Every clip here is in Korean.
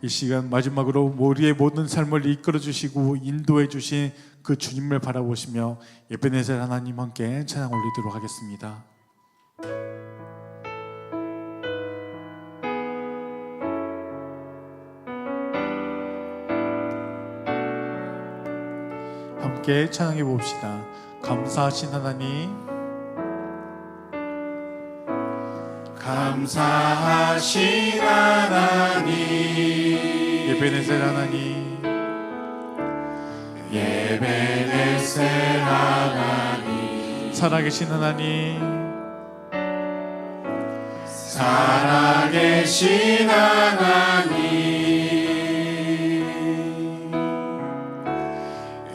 이 시간 마지막으로 우리의 모든 삶을 이끌어 주시고 인도해 주신 그 주님을 바라보시며 에베네셀 하나님 함께 찬양 올리도록 하겠습니다. 함께 찬양해 봅시다. 감사하신 하나님, 감사하신 하나님, 에베네셀 하나님, 에베네셀 하나님, 살아계신 하나님, 살아계신 하나님,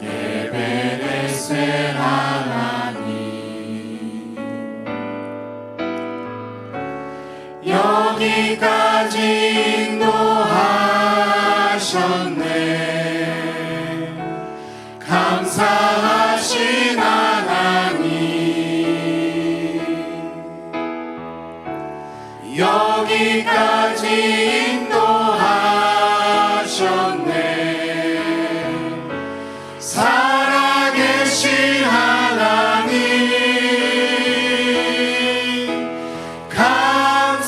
에베네셀 하나님, 여기까지 인도하셨네. 감사하신 하나님, 여기까지 인도하셨네. 살아계신 하나님, 감사하신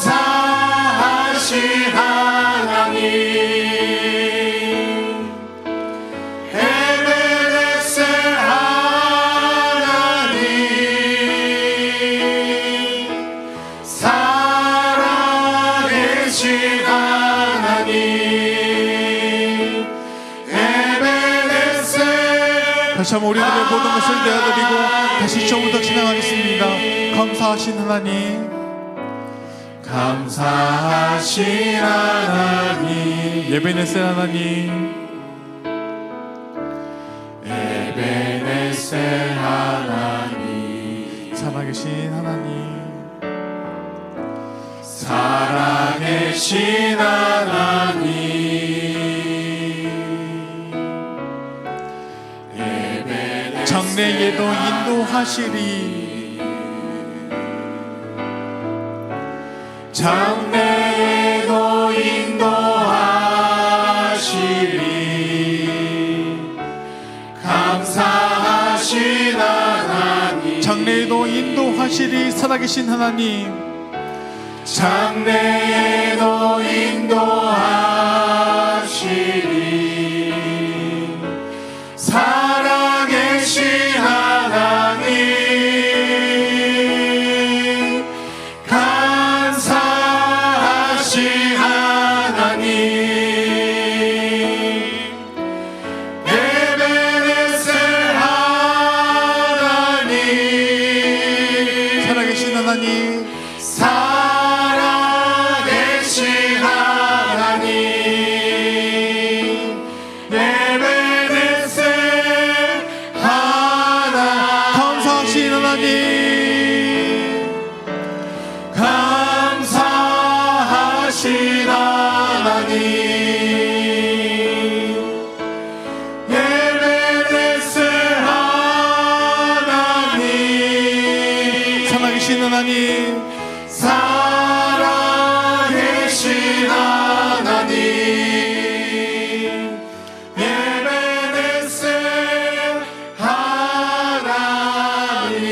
하나님, 에베네셀 하나님, 살아계신 하나님, 에베네셀. 다시 한번 우리들의 모든 것을 내어드리고 다시 처음부터 진행하겠습니다. 감사하신 하나님, 감사하신 하나님, 에베네셀 하나님, 에베네셀 하나님, 살아계신 하나님, 살아계신 하나님, 에베네셀 장래에도 인도하시리, 장래에도 인도하시리. 감사하신 하나님, 장래에도 인도하시리. 살아계신 하나님, 장래에도 인도하시리. 살아계신 하나님, 감사하신 하나님, 에베네셀 하나님, 살아계신 하나님, 살아계신 하나님, 에베네셀 하나님, 감사하신 하나님, 감사하신 하나님, 에베네셀 하나님, 살아계신 하나님, 살아계신 하나님, 에베네셀 하나님.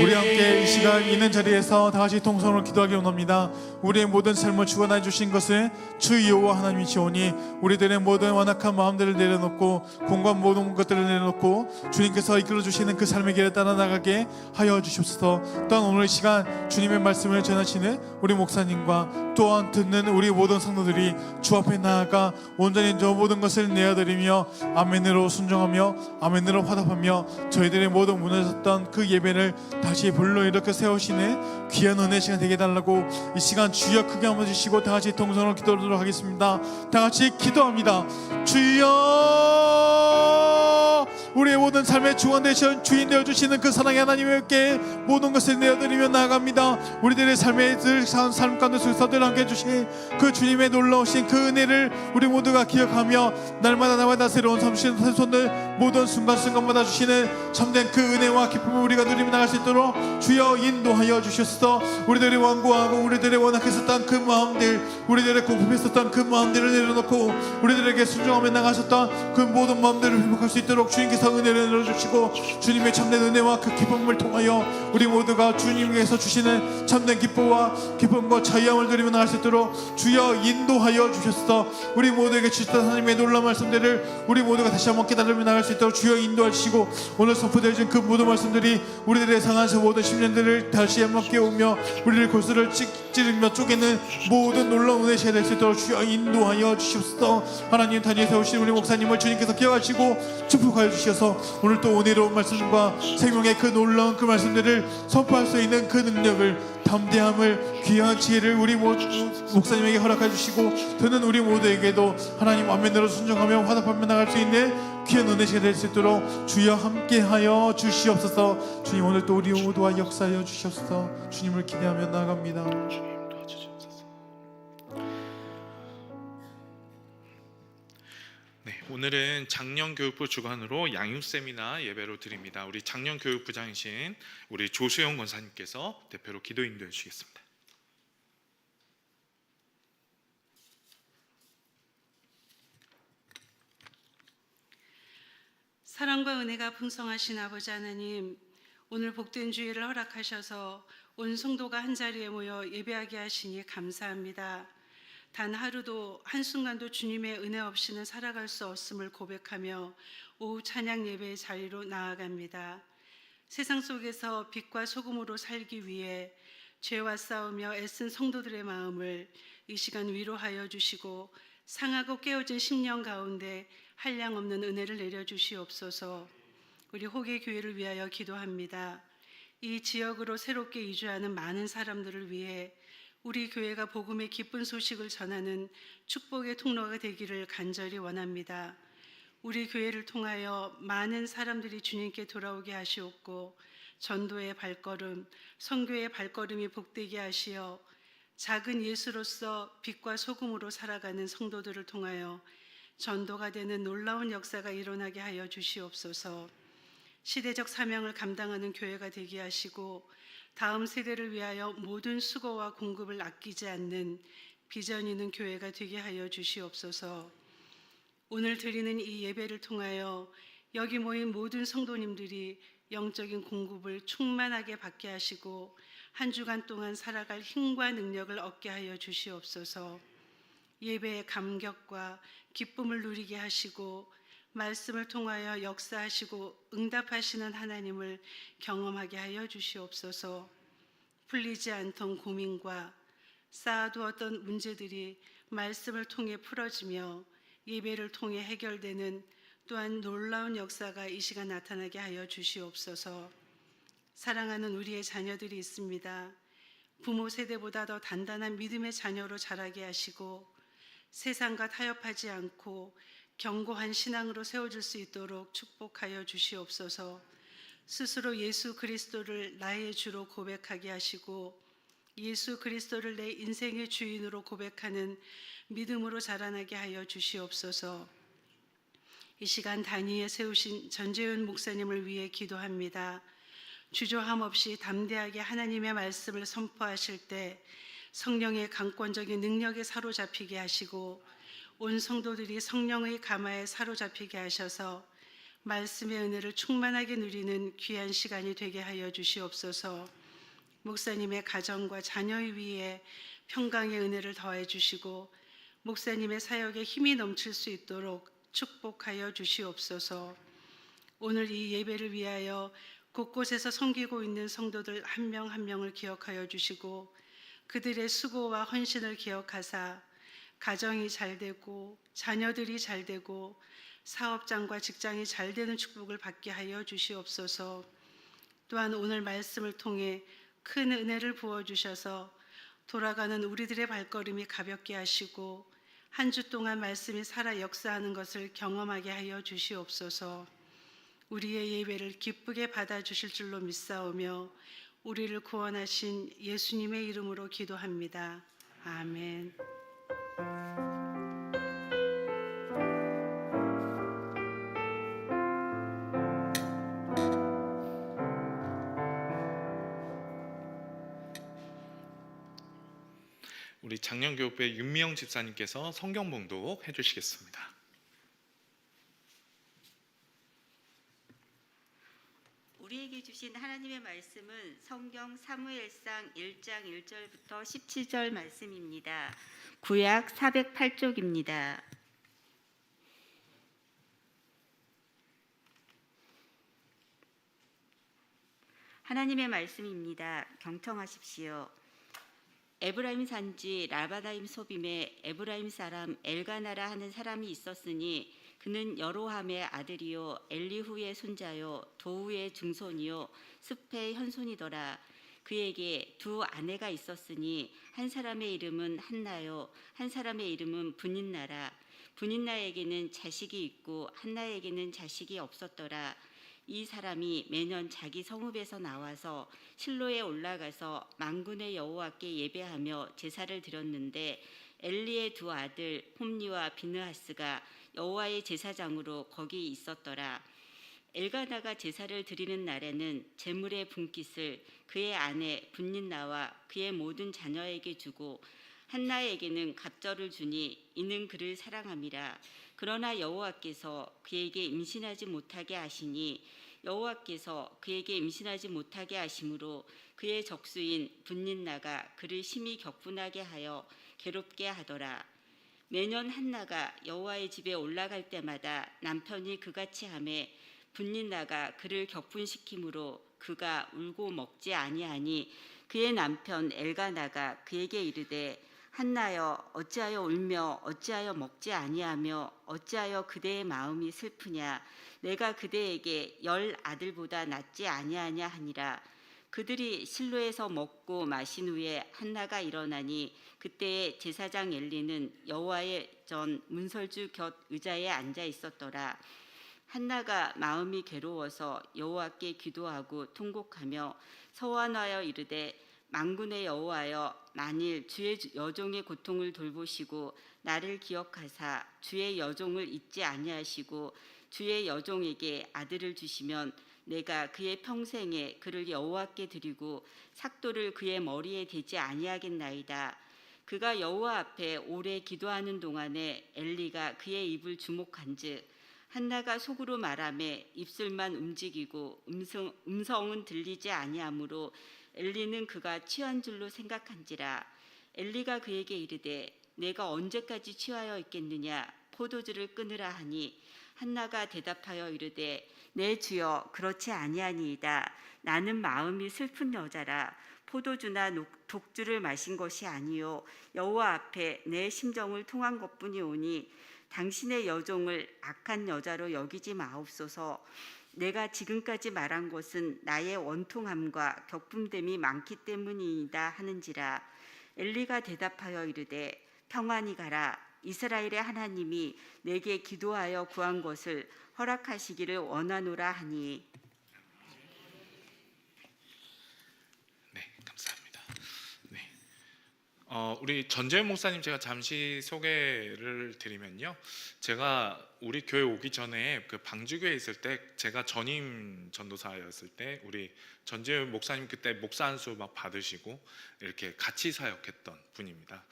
우리 함께 이 시간 있는 자리에서 다같이 통성으로 기도하기 원합니다. 우리의 모든 삶을 주관해 주신 것은 주 여호와 하나님이시오니 우리들의 모든 완악한 마음들을 내려놓고 공간 모든 것들을 내려놓고 주님께서 이끌어 주시는 그 삶의 길에 따라 나가게 하여 주시옵소서. 또한 오늘 이 시간 주님의 말씀을 전하시는 우리 목사님과 또한 듣는 우리 모든 성도들이 주 앞에 나아가 온전히 저 모든 것을 내어드리며 아멘으로 순종하며 아멘으로 화답하며 저희들의 모든 무너졌던 그 예배를 다시 불러일으켜 세우시는 귀한 은혜 시간 되게 해달라고 이 시간 주여 크게 한번 주시고 다같이 동성으로 기도하도록 하겠습니다. 다같이 기도합니다. 주여 우리의 모든 삶의 주관 되신 주인 되어주시는 그 사랑의 하나님께 모든 것을 내어드리며 나아갑니다. 우리들의 삶의 삶 가운데 속에서 늘 함께 해주신 그 주님의 놀라우신 그 은혜를 우리 모두가 기억하며 날마다 새로운 삶의 손을 모든 순간순간마다 주시는 참된 그 은혜와 기쁨을 우리가 누리며 나갈 수 있도록 주여 인도하여 주셨어. 우리들이 완고하고 우리들의 원악했었던 그 마음들, 우리들의 공급했었던 그 마음들을 내려놓고 우리들에게 순종하며 나가셨던 그 모든 마음들을 회복할 수 있도록 주님께서 은혜를 내려주시고 주님의 참된 은혜와 그 기쁨을 통하여 우리 모두가 주님께서 주시는 참된 기쁨과 자유함을 누리며 나갈 수 있도록 주여 인도하여 주셨어. 우리 모두에게 주셨던 하나님의 놀라운 말씀들을 우리 모두가 다시 한번 깨달으며 나갈 수 있도록 주여 인도해 주시고 오늘 선포되어진 그 모든 말씀들이 우리들의 상한서 모든 심령들을 다시 한번 깨우며 우리를 골수를 찌르며 쪼개는 모든 놀라운 은혜가 될 수 있도록 주여 인도하여 주시옵소서. 하나님 단위에 세우신 우리 목사님을 주님께서 기억하시고 축복하여 주셔서 오늘 또 은혜로운 말씀과 생명의 그 놀라운 그 말씀들을 선포할 수 있는 그 능력을, 담대함을, 귀한 지혜를 우리 목사님에게 허락해 주시고 듣는 우리 모두에게도 하나님 안면으로 순종하며 화답하며 나갈 수 있는 귀한 은혜가 될 수 있도록 주여 함께하여 주시옵소서. 주님 오늘 또 우리 모두와 역사하여 주시옵소서. 주님을 기대하며 나아갑니다. 주님 도와주시옵소서. 네, 오늘은 작년교육부 주관으로 양육 세미나 예배로 드립니다. 우리 작년교육부장이신 우리 조수영 권사님께서 대표로 기도 인도해 주시겠습니다. 사랑과 은혜가 풍성하신 아버지 하나님, 오늘 복된 주일을 허락하셔서 온 성도가 한자리에 모여 예배하게 하시니 감사합니다. 단 하루도 한순간도 주님의 은혜 없이는 살아갈 수 없음을 고백하며 오후 찬양 예배의 자리로 나아갑니다. 세상 속에서 빛과 소금으로 살기 위해 죄와 싸우며 애쓴 성도들의 마음을 이 시간 위로하여 주시고 상하고 깨어진 심령 가운데 한량없는 은혜를 내려주시옵소서. 우리 호계 교회를 위하여 기도합니다. 이 지역으로 새롭게 이주하는 많은 사람들을 위해 우리 교회가 복음의 기쁜 소식을 전하는 축복의 통로가 되기를 간절히 원합니다. 우리 교회를 통하여 많은 사람들이 주님께 돌아오게 하시옵고 전도의 발걸음, 선교의 발걸음이 복되게 하시어 작은 예수로서 빛과 소금으로 살아가는 성도들을 통하여 전도가 되는 놀라운 역사가 일어나게 하여 주시옵소서. 시대적 사명을 감당하는 교회가 되게 하시고 다음 세대를 위하여 모든 수고와 공급을 아끼지 않는 비전 있는 교회가 되게 하여 주시옵소서. 오늘 드리는 이 예배를 통하여 여기 모인 모든 성도님들이 영적인 공급을 충만하게 받게 하시고 한 주간 동안 살아갈 힘과 능력을 얻게 하여 주시옵소서. 예배의 감격과 기쁨을 누리게 하시고 말씀을 통하여 역사하시고 응답하시는 하나님을 경험하게 하여 주시옵소서. 풀리지 않던 고민과 쌓아두었던 문제들이 말씀을 통해 풀어지며 예배를 통해 해결되는 또한 놀라운 역사가 이 시간 나타나게 하여 주시옵소서. 사랑하는 우리의 자녀들이 있습니다. 부모 세대보다 더 단단한 믿음의 자녀로 자라게 하시고 세상과 타협하지 않고 견고한 신앙으로 세워질 수 있도록 축복하여 주시옵소서. 스스로 예수 그리스도를 나의 주로 고백하게 하시고 예수 그리스도를 내 인생의 주인으로 고백하는 믿음으로 자라나게 하여 주시옵소서. 이 시간 단위에 세우신 전재윤 목사님을 위해 기도합니다. 주저함 없이 담대하게 하나님의 말씀을 선포하실 때 성령의 강권적인 능력에 사로잡히게 하시고 온 성도들이 성령의 가마에 사로잡히게 하셔서 말씀의 은혜를 충만하게 누리는 귀한 시간이 되게 하여 주시옵소서. 목사님의 가정과 자녀의 위에 평강의 은혜를 더해 주시고 목사님의 사역에 힘이 넘칠 수 있도록 축복하여 주시옵소서. 오늘 이 예배를 위하여 곳곳에서 섬기고 있는 성도들 한 명 한 명을 기억하여 주시고 그들의 수고와 헌신을 기억하사 가정이 잘 되고 자녀들이 잘 되고 사업장과 직장이 잘 되는 축복을 받게 하여 주시옵소서. 또한 오늘 말씀을 통해 큰 은혜를 부어주셔서 돌아가는 우리들의 발걸음이 가볍게 하시고 한 주 동안 말씀이 살아 역사하는 것을 경험하게 하여 주시옵소서. 우리의 예배를 기쁘게 받아주실 줄로 믿사오며 우리를 구원하신 예수님의 이름으로 기도합니다. 아멘. 우리 장년교육부의 윤미영 집사님께서 성경 봉독 해주시겠습니다. 우리에게 주신 하나님의 말씀은 성경 사무엘상 1장 1절부터 17절 말씀입니다. 구약 408쪽입니다. 하나님의 말씀입니다. 경청하십시오. 에브라임 산지 라바다임 소빔에 에브라임 사람 엘가나라 하는 사람이 있었으니 그는 여로함의 아들이요 엘리후의 손자요 도우의 증손이요 습의 현손이더라. 그에게 두 아내가 있었으니 한 사람의 이름은 한나요 한 사람의 이름은 분인나라. 분인나에게는 자식이 있고 한나에게는 자식이 없었더라. 이 사람이 매년 자기 성읍에서 나와서 실로에 올라가서 만군의 여호와께 예배하며 제사를 드렸는데 엘리의 두 아들 홈니와 비느하스가 여호와의 제사장으로 거기 있었더라. 엘가나가 제사를 드리는 날에는 제물의 분깃을 그의 아내 분닌나와 그의 모든 자녀에게 주고 한나에게는 갑절을 주니 이는 그를 사랑함이라. 그러나 여호와께서 그에게 임신하지 못하게 하시니 여호와께서 그에게 임신하지 못하게 하심으로 그의 적수인 분닌나가 그를 심히 격분하게 하여 괴롭게 하더라. 매년 한나가 여호와의 집에 올라갈 때마다 남편이 그같이 하매 분닌나가 그를 격분시키므로 그가 울고 먹지 아니하니 그의 남편 엘가나가 그에게 이르되 한나여 어찌하여 울며 어찌하여 먹지 아니하며 어찌하여 그대의 마음이 슬프냐. 내가 그대에게 10 아들보다 낫지 아니하냐 하니라. 그들이 실로에서 먹고 마신 후에 한나가 일어나니 그때에 제사장 엘리는 여호와의 전 문설주 곁 의자에 앉아 있었더라. 한나가 마음이 괴로워서 여호와께 기도하고 통곡하며 서원하여 이르되 만군의 여호와여 만일 주의 여종의 고통을 돌보시고 나를 기억하사 주의 여종을 잊지 아니하시고 주의 여종에게 아들을 주시면 내가 그의 평생에 그를 여호와께 드리고 삭도를 그의 머리에 대지 아니하겠나이다. 그가 여호와 앞에 오래 기도하는 동안에 엘리가 그의 입을 주목한즉 한나가 속으로 말하매 입술만 움직이고 음성은 들리지 아니하므로 엘리는 그가 취한 줄로 생각한지라. 엘리가 그에게 이르되 내가 언제까지 취하여 있겠느냐. 포도주를 끊으라 하니 한나가 대답하여 이르되 내 주여 그렇지 아니하니이다. 나는 마음이 슬픈 여자라. 포도주나 독주를 마신 것이 아니요 여호와 앞에 내 심정을 통한 것뿐이오니 당신의 여종을 악한 여자로 여기지 마옵소서. 내가 지금까지 말한 것은 나의 원통함과 격분됨이 많기 때문이다 하는지라. 엘리가 대답하여 이르되 평안히 가라. 이스라엘의 하나님이 내게 기도하여 구한 것을 허락하시기를 원하노라 하니. 네, 감사합니다. 네, 우리 전재현 목사님 제가 잠시 소개를 드리면요. 제가 우리 교회 오기 전에 그 방주교에 있을 때 제가 전임 전도사였을 때 우리 전재현 목사님 그때 목사 안수 막 받으시고 이렇게 같이 사역했던 분입니다.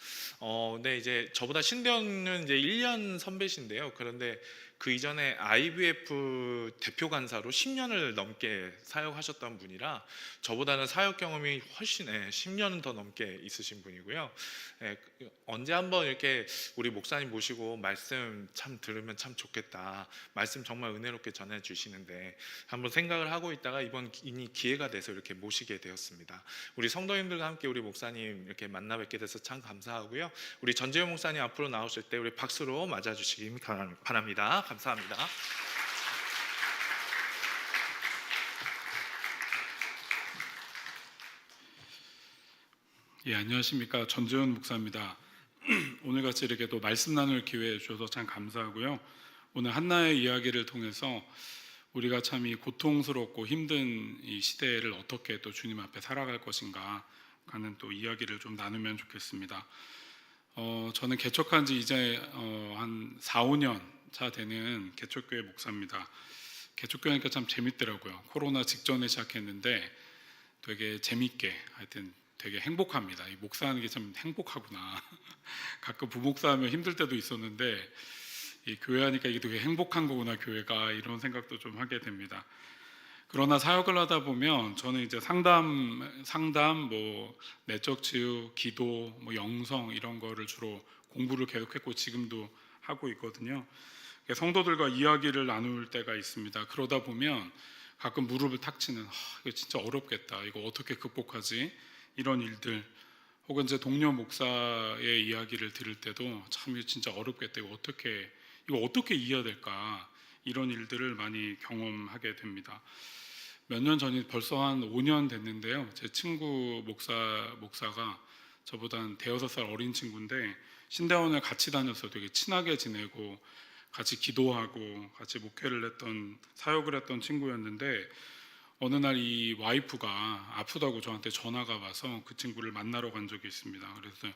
근데 이제 저보다 신대원은 이제 1년 선배신데요. 그런데 그 이전에 IBF 대표 간사로 10년을 넘게 사역하셨던 분이라 저보다는 사역 경험이 훨씬 10년은 더 넘게 있으신 분이고요. 언제 한번 이렇게 우리 목사님 모시고 말씀 참 들으면 참 좋겠다. 말씀 정말 은혜롭게 전해 주시는데 한번 생각을 하고 있다가 이번이 기회가 돼서 이렇게 모시게 되었습니다. 우리 성도님들과 함께 우리 목사님 이렇게 만나 뵙게 돼서 참 감사하고요. 우리 전재현 목사님 앞으로 나오실 때 우리 박수로 맞아 주시기 바랍니다. 감사합니다. 예, 안녕하십니까. 전재현 목사입니다. 오늘같이 이렇게 또 말씀 나눌 기회 주셔서 참 감사하고요. 오늘 한나의 이야기를 통해서 우리가 참 이 고통스럽고 힘든 이 시대를 어떻게 또 주님 앞에 살아갈 것인가 하는 또 이야기를 좀 나누면 좋겠습니다. 저는 개척한 지 이제 한 4, 5년 차 되는 개척교회 목사입니다. 개척교회니까 참 재밌더라고요. 코로나 직전에 시작했는데 되게 재밌게, 하여튼 되게 행복합니다. 이 목사하는 게 참 행복하구나. 가끔 부목사하면 힘들 때도 있었는데 이 교회 하니까 이게 되게 행복한 거구나, 교회가, 이런 생각도 좀 하게 됩니다. 그러나 사역을 하다 보면 저는 이제 상담, 뭐 내적 치유, 기도, 뭐 영성 이런 거를 주로 공부를 계속했고 지금도 하고 있거든요. 성도들과 이야기를 나눌 때가 있습니다. 그러다 보면 가끔 무릎을 탁 치는, 이거 진짜 어렵겠다, 이거 어떻게 극복하지, 이런 일들, 혹은 이제 동료 목사의 이야기를 들을 때도 참 이거 진짜 어렵겠다, 이거 어떻게 이해해야 될까, 이런 일들을 많이 경험하게 됩니다. 몇 년 전이 벌써 한 5년 됐는데요. 제 친구 목사가 저보다 한 5살 어린 친구인데 신대원을 같이 다녀서 되게 친하게 지내고 같이 기도하고 같이 목회를 했던, 사역을 했던 친구였는데 어느 날 이 와이프가 아프다고 저한테 전화가 와서 그 친구를 만나러 간 적이 있습니다. 그래서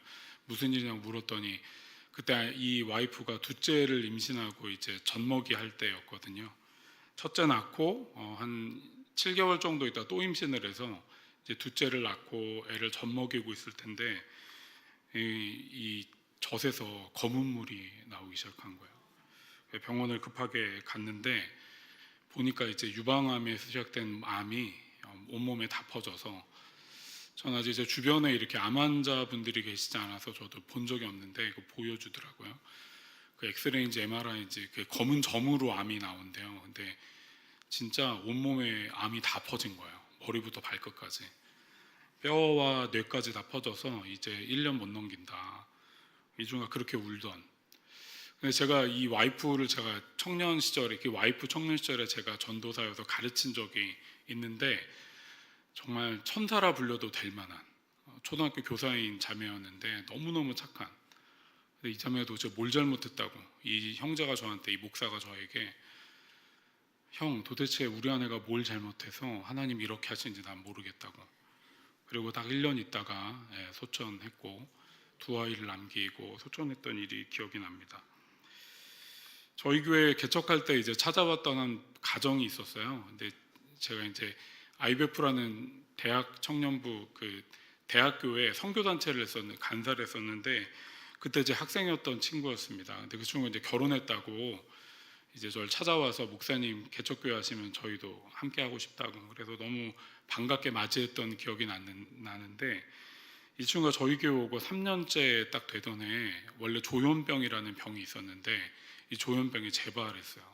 무슨 일이냐고 물었더니 그때 이 와이프가 둘째를 임신하고 이제 젖먹이 할 때였거든요. 첫째 낳고 한 7개월 정도 있다 또 임신을 해서 이제 둘째를 낳고 애를 젖먹이고 있을 텐데 이 젖에서 검은 물이 나오기 시작한 거예요. 병원을 급하게 갔는데 보니까 이제 유방암에 시작된 암이 온몸에 다 퍼져서, 전 아직 이제 주변에 이렇게 암 환자분들이 계시지 않아서 저도 본 적이 없는데 이거 보여주더라고요. 그 엑스레이인지 MRI인지 그 검은 점으로 암이 나온대요. 근데 진짜 온몸에 암이 다 퍼진 거예요. 머리부터 발끝까지. 뼈와 뇌까지 다 퍼져서 이제 1년 못 넘긴다. 이중가 그렇게 울던. 근데 제가 이 와이프를 제가 청년 시절에 제가 전도사여서 가르친 적이 있는데 정말 천사라 불려도 될 만한 초등학교 교사인 자매였는데 너무너무 착한. 근데 이 자매도 제가 뭘 잘못했다고, 이 형제가 저한테, 이 목사가 저에게, 형 도대체 우리 아내가 뭘 잘못해서 하나님 이렇게 하시는지 난 모르겠다고. 그리고 딱 1년 있다가 소천했고 2아이를 남기고 소천했던 일이 기억이 납니다. 저희 교회 개척할 때 이제 찾아왔던 한 가정이 있었어요. 근데 제가 이제 IBF라는 대학 청년부 그 대학교에 선교단체를 간사를 했었는데 그때 제 학생이었던 친구였습니다. 근데 그 친구가 이제 결혼했다고 이제 저를 찾아와서 목사님 개척교회 하시면 저희도 함께 하고 싶다고, 그래서 너무 반갑게 맞이했던 기억이 나는데 이 친구가 저희 교회 오고 3년째 딱 되던 해 원래 조현병이라는 병이 있었는데 이 조현병이 재발했어요.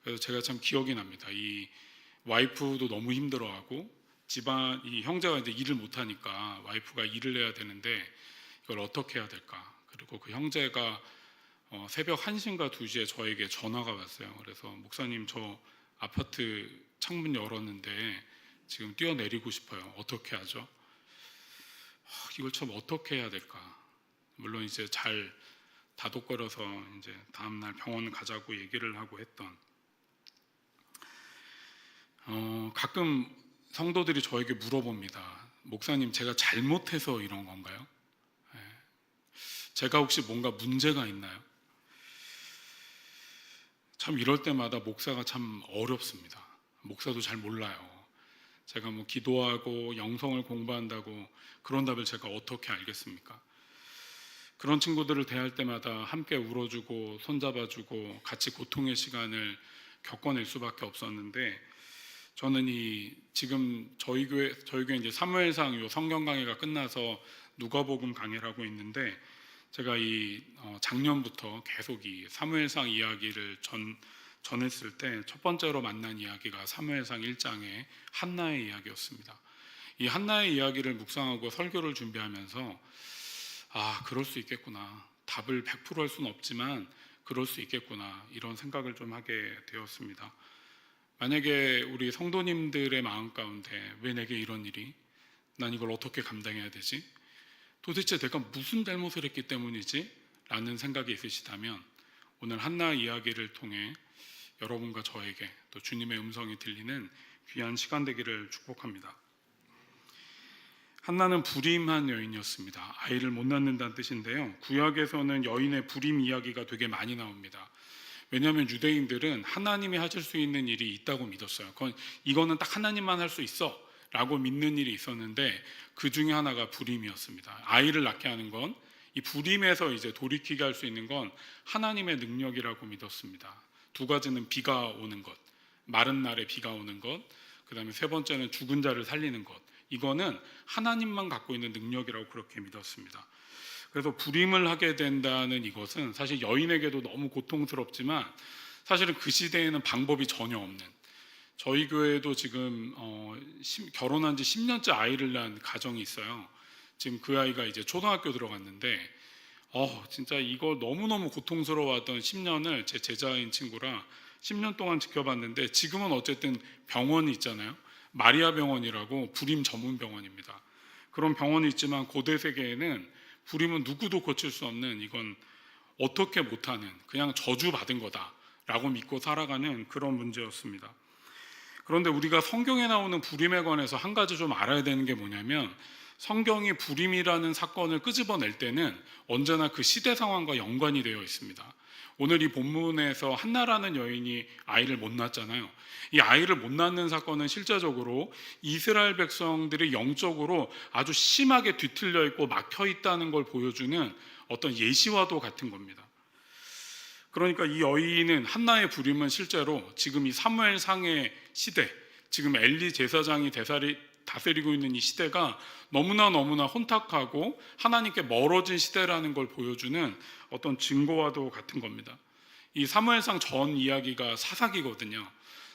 그래서 제가 참 기억이 납니다. 이 와이프도 너무 힘들어하고 집안, 이 형제가 이제 일을 못하니까 와이프가 일을 해야 되는데 이걸 어떻게 해야 될까. 그리고 그 형제가 새벽 1시인가 2시에 저에게 전화가 왔어요. 그래서 목사님 저 아파트 창문 열었는데 지금 뛰어내리고 싶어요. 어떻게 하죠? 이걸 참 어떻게 해야 될까. 물론 이제 잘 다독거려서 이제 다음날 병원 가자고 얘기를 하고 했던. 가끔 성도들이 저에게 물어봅니다. 목사님 제가 잘못해서 이런 건가요? 제가 혹시 뭔가 문제가 있나요? 참 이럴 때마다 목사가 참 어렵습니다. 목사도 잘 몰라요. 제가 뭐 기도하고 영성을 공부한다고 그런 답을 제가 어떻게 알겠습니까? 그런 친구들을 대할 때마다 함께 울어주고 손잡아주고 같이 고통의 시간을 겪어낼 수밖에 없었는데, 저는 지금 저희 교회 이제 사무엘상 요 성경 강의가 끝나서 누가복음 강의를 하고 있는데, 제가 작년부터 계속 이 사무엘상 이야기를 전했을 때 첫 번째로 만난 이야기가 사무엘상 1장의 한나의 이야기였습니다. 이 한나의 이야기를 묵상하고 설교를 준비하면서 그럴 수 있겠구나. 답을 100% 할 수는 없지만 그럴 수 있겠구나. 이런 생각을 좀 하게 되었습니다. 만약에 우리 성도님들의 마음 가운데 왜 내게 이런 일이? 난 이걸 어떻게 감당해야 되지? 도대체 내가 무슨 잘못을 했기 때문이지? 라는 생각이 있으시다면 오늘 한나 이야기를 통해 여러분과 저에게 또 주님의 음성이 들리는 귀한 시간 되기를 축복합니다. 한나는 불임한 여인이었습니다. 아이를 못 낳는다는 뜻인데요. 구약에서는 여인의 불임 이야기가 되게 많이 나옵니다. 왜냐하면 유대인들은 하나님이 하실 수 있는 일이 있다고 믿었어요. 이거는 딱 하나님만 할 수 있어 라고 믿는 일이 있었는데 그 중에 하나가 불임이었습니다. 아이를 낳게 하는 건, 이 불임에서 이제 돌이키게 할 수 있는 건 하나님의 능력이라고 믿었습니다. 두 가지는 비가 오는 것, 마른 날에 비가 오는 것, 그 다음에 세 번째는 죽은 자를 살리는 것. 이거는 하나님만 갖고 있는 능력이라고 그렇게 믿었습니다. 그래서 불임을 하게 된다는 이것은 사실 여인에게도 너무 고통스럽지만 사실은 그 시대에는 방법이 전혀 없는, 저희 교회도 지금 결혼한 지 10년째 아이를 낳은 가정이 있어요. 지금 그 아이가 이제 초등학교 들어갔는데 진짜 이거 너무너무 고통스러워하던 10년을 제 제자인 친구랑 10년 동안 지켜봤는데, 지금은 어쨌든 병원이 있잖아요. 마리아 병원이라고 불임 전문 병원입니다. 그런 병원이 있지만 고대 세계에는 불임은 누구도 고칠 수 없는, 이건 어떻게 못하는, 그냥 저주받은 거다라고 믿고 살아가는 그런 문제였습니다. 그런데 우리가 성경에 나오는 불임에 관해서 한 가지 좀 알아야 되는 게 뭐냐면, 성경이 불임이라는 사건을 끄집어낼 때는 언제나 그 시대 상황과 연관이 되어 있습니다. 오늘 이 본문에서 한나라는 여인이 아이를 못 낳았잖아요. 이 아이를 못 낳는 사건은 실제적으로 이스라엘 백성들이 영적으로 아주 심하게 뒤틀려 있고 막혀 있다는 걸 보여주는 어떤 예시와도 같은 겁니다. 그러니까 이 여인은, 한나의 불임은 실제로 지금 이 사무엘상의 시대, 지금 엘리 제사장이 다스리고 있는 이 시대가 너무나 혼탁하고 하나님께 멀어진 시대라는 걸 보여주는 어떤 증거와도 같은 겁니다. 이 사무엘상 전 이야기가 사사기거든요.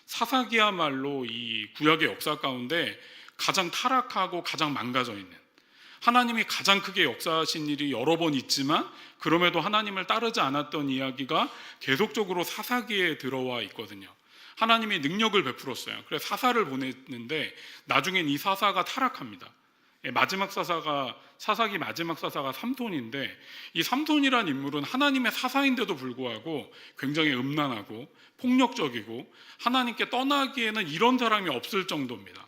사사기야말로 이 구약의 역사 가운데 가장 타락하고 가장 망가져 있는, 하나님이 가장 크게 역사하신 일이 여러 번 있지만 그럼에도 하나님을 따르지 않았던 이야기가 계속적으로 사사기에 들어와 있거든요. 하나님이 능력을 베풀었어요. 그래서 사사를 보냈는데 나중엔 이 사사가 타락합니다. 마지막 사사가, 사사기 마지막 사사가 삼손인데, 이 삼손이란 인물은 하나님의 사사인데도 불구하고 굉장히 음란하고 폭력적이고 하나님께 떠나기에는 이런 사람이 없을 정도입니다.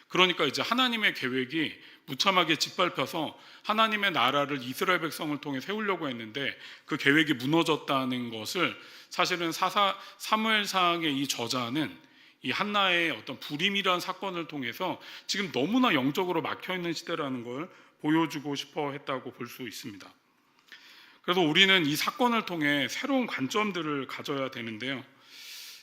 그러니까 이제 하나님의 계획이 무참하게 짓밟혀서 하나님의 나라를, 이스라엘 백성을 통해 세우려고 했는데 그 계획이 무너졌다는 것을 사실은 사무엘상의 이 저자는 이 한나의 어떤 불임이라는 사건을 통해서 지금 너무나 영적으로 막혀있는 시대라는 걸 보여주고 싶어 했다고 볼 수 있습니다. 그래서 우리는 이 사건을 통해 새로운 관점들을 가져야 되는데요.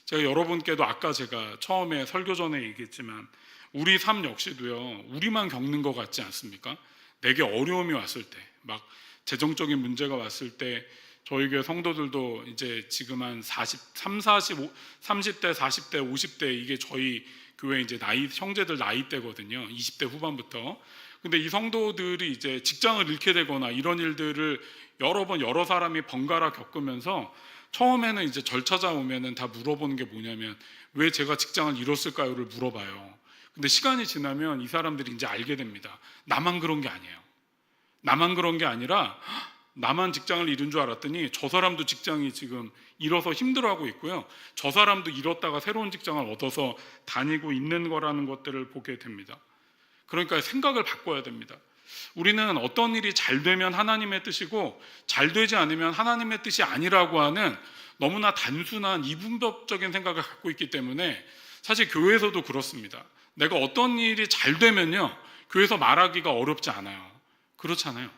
제가 여러분께도 아까 제가 처음에 설교 전에 얘기했지만 우리 삶 역시도요, 우리만 겪는 것 같지 않습니까? 내게 어려움이 왔을 때, 막 재정적인 문제가 왔을 때, 저희 교회 성도들도 이제 지금 한 30대, 40대, 50대, 이게 저희 교회 이제 형제들 나이대거든요. 20대 후반부터. 근데 이 성도들이 이제 직장을 잃게 되거나 이런 일들을 여러 번 여러 사람이 번갈아 겪으면서 처음에는 이제 절 찾아오면은 다 물어보는 게 뭐냐면, 왜 제가 직장을 잃었을까요를 물어봐요. 근데 시간이 지나면 이 사람들이 이제 알게 됩니다. 나만 그런 게 아니에요. 나만 그런 게 아니라 나만 직장을 잃은 줄 알았더니 저 사람도 직장이 지금 잃어서 힘들어하고 있고요. 저 사람도 잃었다가 새로운 직장을 얻어서 다니고 있는 거라는 것들을 보게 됩니다. 그러니까 생각을 바꿔야 됩니다. 우리는 어떤 일이 잘 되면 하나님의 뜻이고 잘 되지 않으면 하나님의 뜻이 아니라고 하는 너무나 단순한 이분법적인 생각을 갖고 있기 때문에 사실 교회에서도 그렇습니다. 내가 어떤 일이 잘 되면요, 교회에서 말하기가 어렵지 않아요. 그렇잖아요.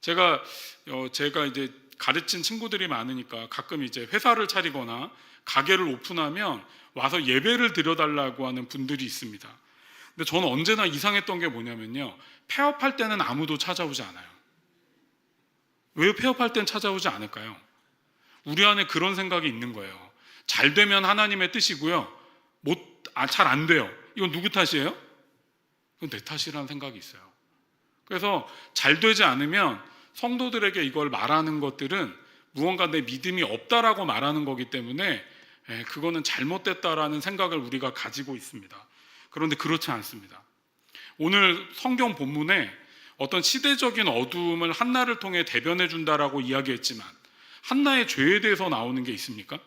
제가 이제 가르친 친구들이 많으니까 가끔 이제 회사를 차리거나 가게를 오픈하면 와서 예배를 드려달라고 하는 분들이 있습니다. 근데 저는 언제나 이상했던 게 뭐냐면요, 폐업할 때는 아무도 찾아오지 않아요. 왜 폐업할 땐 찾아오지 않을까요? 우리 안에 그런 생각이 있는 거예요. 잘 되면 하나님의 뜻이고요, 잘 안 돼요, 이건 누구 탓이에요? 그건 내 탓이라는 생각이 있어요. 그래서 잘 되지 않으면 성도들에게 이걸 말하는 것들은 무언가 내 믿음이 없다라고 말하는 거기 때문에 그거는 잘못됐다라는 생각을 우리가 가지고 있습니다. 그런데 그렇지 않습니다. 오늘 성경 본문에 어떤 시대적인 어두움을 한나를 통해 대변해 준다라고 이야기했지만 한나의 죄에 대해서 나오는 게 있습니까?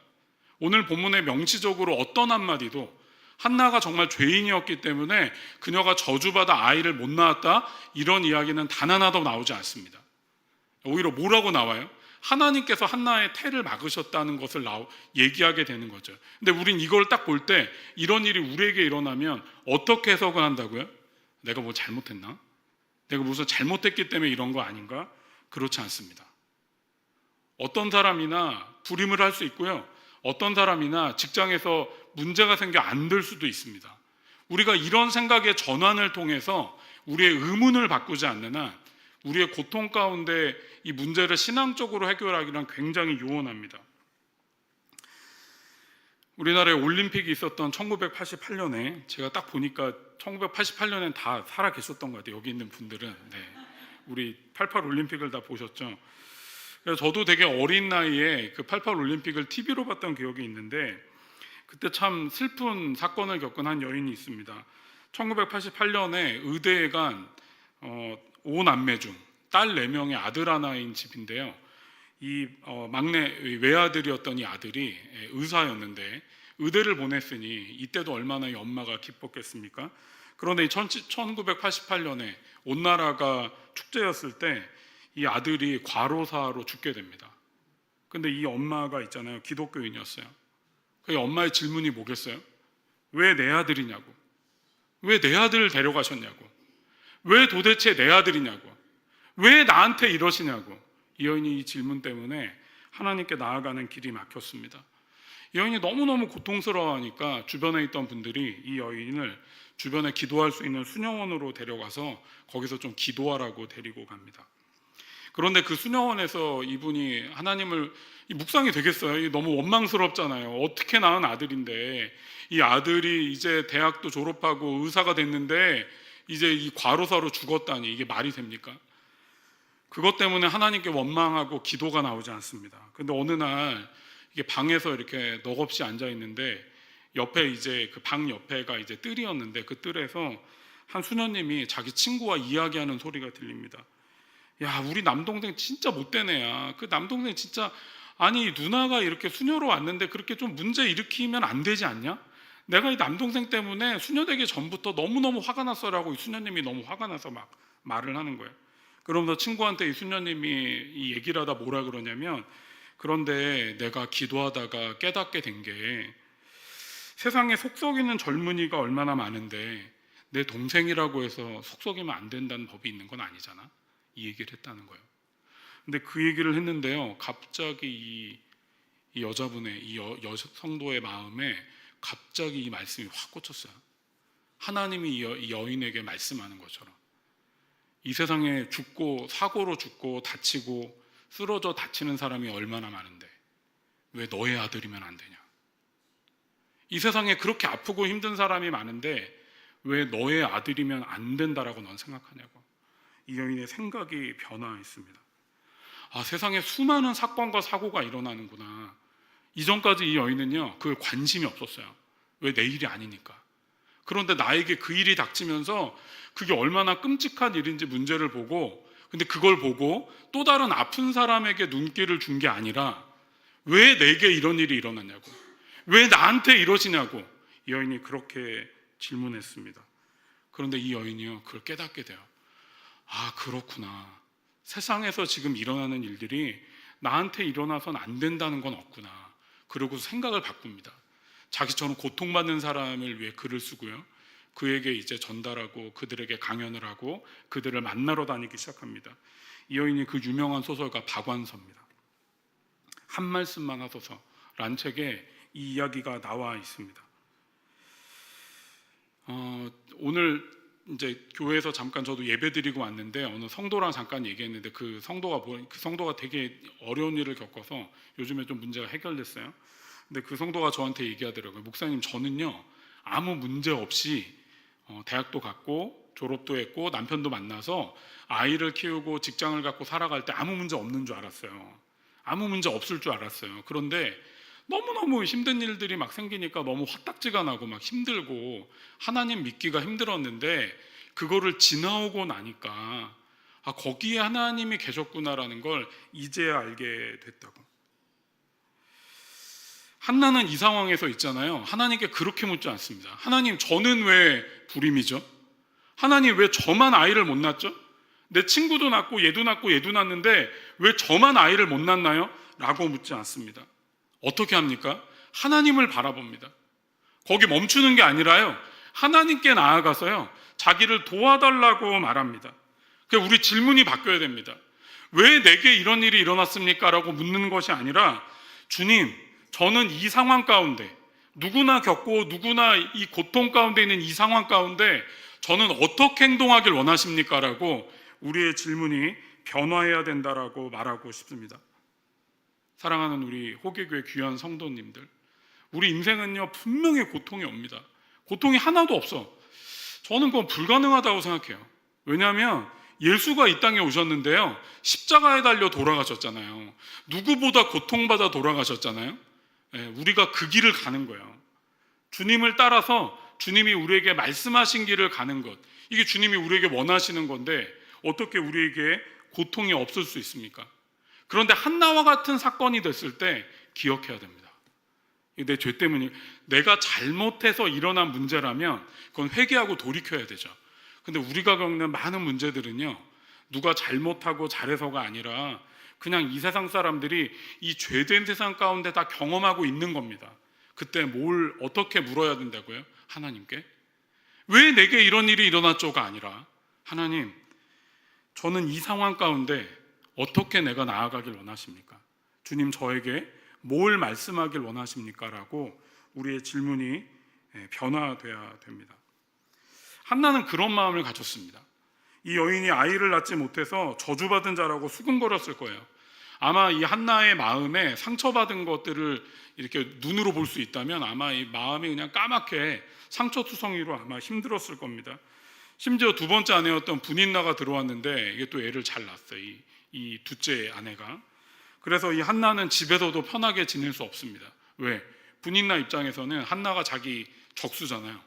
오늘 본문에 명시적으로 어떤 한마디도 한나가 정말 죄인이었기 때문에 그녀가 저주받아 아이를 못 낳았다, 이런 이야기는 단 하나도 나오지 않습니다. 오히려 뭐라고 나와요? 하나님께서 한나의 태를 막으셨다는 것을 얘기하게 되는 거죠. 근데 우린 이걸 딱 볼 때 이런 일이 우리에게 일어나면 어떻게 해석을 한다고요? 내가 뭐 잘못했나? 내가 무슨 잘못했기 때문에 이런 거 아닌가? 그렇지 않습니다. 어떤 사람이나 불임을 할 수 있고요, 어떤 사람이나 직장에서 문제가 생겨 안 될 수도 있습니다. 우리가 이런 생각의 전환을 통해서 우리의 의문을 바꾸지 않는 한 우리의 고통 가운데 이 문제를 신앙적으로 해결하기란 굉장히 요원합니다. 우리나라에 올림픽이 있었던 1988년에 제가 딱 보니까 1988년엔 다 살아 계셨던 것 같아요. 여기 있는 분들은. 네. 우리 88 올림픽을 다 보셨죠. 그래서 저도 되게 어린 나이에 그 88 올림픽을 TV로 봤던 기억이 있는데, 그때 참 슬픈 사건을 겪은 한 여인이 있습니다. 1988년에 의대에 간 5남매 중 딸 4명의 아들 하나인 집인데요. 이 막내 외아들이었던 이 아들이 의사였는데 의대를 보냈으니 이때도 얼마나 이 엄마가 기뻤겠습니까? 그런데 1988년에 온 나라가 축제였을 때 이 아들이 과로사로 죽게 됩니다. 근데 이 엄마가 있잖아요, 기독교인이었어요. 그 엄마의 질문이 뭐겠어요? 왜 내 아들이냐고, 왜 내 아들을 데려가셨냐고, 왜 도대체 내 아들이냐고, 왜 나한테 이러시냐고. 이 여인이 이 질문 때문에 하나님께 나아가는 길이 막혔습니다. 이 여인이 너무너무 고통스러워하니까 주변에 있던 분들이 이 여인을 주변에 기도할 수 있는 수녀원으로 데려가서 거기서 좀 기도하라고 데리고 갑니다. 그런데 그 수녀원에서 이분이 하나님을, 묵상이 되겠어요? 너무 원망스럽잖아요. 어떻게 낳은 아들인데 이 아들이 이제 대학도 졸업하고 의사가 됐는데 이제 이 과로사로 죽었다니, 이게 말이 됩니까? 그것 때문에 하나님께 원망하고 기도가 나오지 않습니다. 근데 어느 날 이게 방에서 이렇게 넋없이 앉아 있는데 옆에 이제 그 방 옆에가 이제 뜰이었는데 그 뜰에서 한 수녀님이 자기 친구와 이야기하는 소리가 들립니다. 야, 우리 남동생 진짜 못된 애야. 그 남동생 진짜, 아니 누나가 이렇게 수녀로 왔는데 그렇게 좀 문제 일으키면 안 되지 않냐? 내가 이 남동생 때문에 수녀 되기 전부터 너무너무 화가 났어라고 이 수녀님이 너무 화가 나서 막 말을 하는 거예요. 그러면서 친구한테 이 수녀님이 이 얘기를 하다 뭐라 그러냐면, 그런데 내가 기도하다가 깨닫게 된 게 세상에 속썩이는 젊은이가 얼마나 많은데 내 동생이라고 해서 속썩이면 안 된다는 법이 있는 건 아니잖아. 이 얘기를 했다는 거예요. 근데 그 얘기를 했는데요, 갑자기 이 여자분의 이 성도의 마음에 갑자기 이 말씀이 확 꽂혔어요. 하나님이 이 여인에게 말씀하는 것처럼 이 세상에 죽고 사고로 죽고 다치고 쓰러져 다치는 사람이 얼마나 많은데 왜 너의 아들이면 안 되냐? 이 세상에 그렇게 아프고 힘든 사람이 많은데 왜 너의 아들이면 안 된다라고 넌 생각하냐고. 이 여인의 생각이 변화했습니다. 아, 세상에 수많은 사건과 사고가 일어나는구나. 이전까지 이 여인은요, 그걸 관심이 없었어요. 왜 내 일이 아니니까. 그런데 나에게 그 일이 닥치면서 그게 얼마나 끔찍한 일인지 문제를 보고, 근데 그걸 보고 또 다른 아픈 사람에게 눈길을 준 게 아니라 왜 내게 이런 일이 일어났냐고, 왜 나한테 이러시냐고 이 여인이 그렇게 질문했습니다. 그런데 이 여인이요, 그걸 깨닫게 돼요. 아, 그렇구나. 세상에서 지금 일어나는 일들이 나한테 일어나선 안 된다는 건 없구나. 그러고 생각을 바꿉니다. 자기처럼 고통받는 사람을 위해 글을 쓰고요, 그에게 이제 전달하고 그들에게 강연을 하고 그들을 만나러 다니기 시작합니다. 이 여인이 그 유명한 소설가 박완서입니다. 한 말씀만 하소서란 책에 이 이야기가 나와 있습니다. 오늘 이제 교회에서 잠깐 저도 예배드리고 왔는데 어느 성도랑 잠깐 얘기했는데 그 성도가 되게 어려운 일을 겪어서 요즘에 좀 문제가 해결됐어요. 근데 그 성도가 저한테 얘기하더라고요. 목사님, 저는요 아무 문제 없이 대학도 갔고 졸업도 했고 남편도 만나서 아이를 키우고 직장을 갖고 살아갈 때 아무 문제 없는 줄 알았어요. 아무 문제 없을 줄 알았어요. 그런데 너무너무 힘든 일들이 막 생기니까 너무 화딱지가 나고 막 힘들고 하나님 믿기가 힘들었는데 그거를 지나오고 나니까 아, 거기에 하나님이 계셨구나라는 걸 이제야 알게 됐다고. 한나는 이 상황에서 있잖아요. 하나님께 그렇게 묻지 않습니다. 하나님, 저는 왜 불임이죠? 하나님, 왜 저만 아이를 못 낳죠? 내 친구도 낳고 얘도 낳고 얘도 낳는데 왜 저만 아이를 못 낳나요? 라고 묻지 않습니다. 어떻게 합니까? 하나님을 바라봅니다. 거기 멈추는 게 아니라요, 하나님께 나아가서요, 자기를 도와달라고 말합니다. 그러니까 우리 질문이 바뀌어야 됩니다. 왜 내게 이런 일이 일어났습니까? 라고 묻는 것이 아니라, 주님, 저는 이 상황 가운데, 누구나 겪고 누구나 이 고통 가운데 있는 이 상황 가운데 저는 어떻게 행동하길 원하십니까? 라고 우리의 질문이 변화해야 된다라고 말하고 싶습니다. 사랑하는 우리 호계교회 귀한 성도님들, 우리 인생은요, 분명히 고통이 옵니다. 고통이 하나도 없어. 저는 그건 불가능하다고 생각해요. 왜냐하면 예수가 이 땅에 오셨는데요, 십자가에 달려 돌아가셨잖아요. 누구보다 고통받아 돌아가셨잖아요. 우리가 그 길을 가는 거예요. 주님을 따라서 주님이 우리에게 말씀하신 길을 가는 것, 이게 주님이 우리에게 원하시는 건데 어떻게 우리에게 고통이 없을 수 있습니까? 그런데 한나와 같은 사건이 됐을 때 기억해야 됩니다. 내 죄 때문이, 내가 잘못해서 일어난 문제라면 그건 회개하고 돌이켜야 되죠. 근데 우리가 겪는 많은 문제들은요, 누가 잘못하고 잘해서가 아니라 그냥 이 세상 사람들이 이 죄된 세상 가운데 다 경험하고 있는 겁니다. 그때 뭘 어떻게 물어야 된다고요? 하나님께. 왜 내게 이런 일이 일어났죠가 아니라, 하나님, 저는 이 상황 가운데 어떻게 내가 나아가길 원하십니까? 주님, 저에게 뭘 말씀하길 원하십니까? 라고 우리의 질문이 변화돼야 됩니다. 한나는 그런 마음을 가졌습니다. 이 여인이 아이를 낳지 못해서 저주받은 자라고 수군거렸을 거예요. 아마 이 한나의 마음에 상처받은 것들을 이렇게 눈으로 볼 수 있다면 아마 이 마음이 그냥 까맣게 상처투성이로 아마 힘들었을 겁니다. 심지어 두 번째 아내였던 분인나가 들어왔는데 이게 또 애를 잘 낳았어요. 이 둘째 아내가. 그래서 이 한나는 집에서도 편하게 지낼 수 없습니다. 왜? 분인나 입장에서는 한나가 자기 적수잖아요.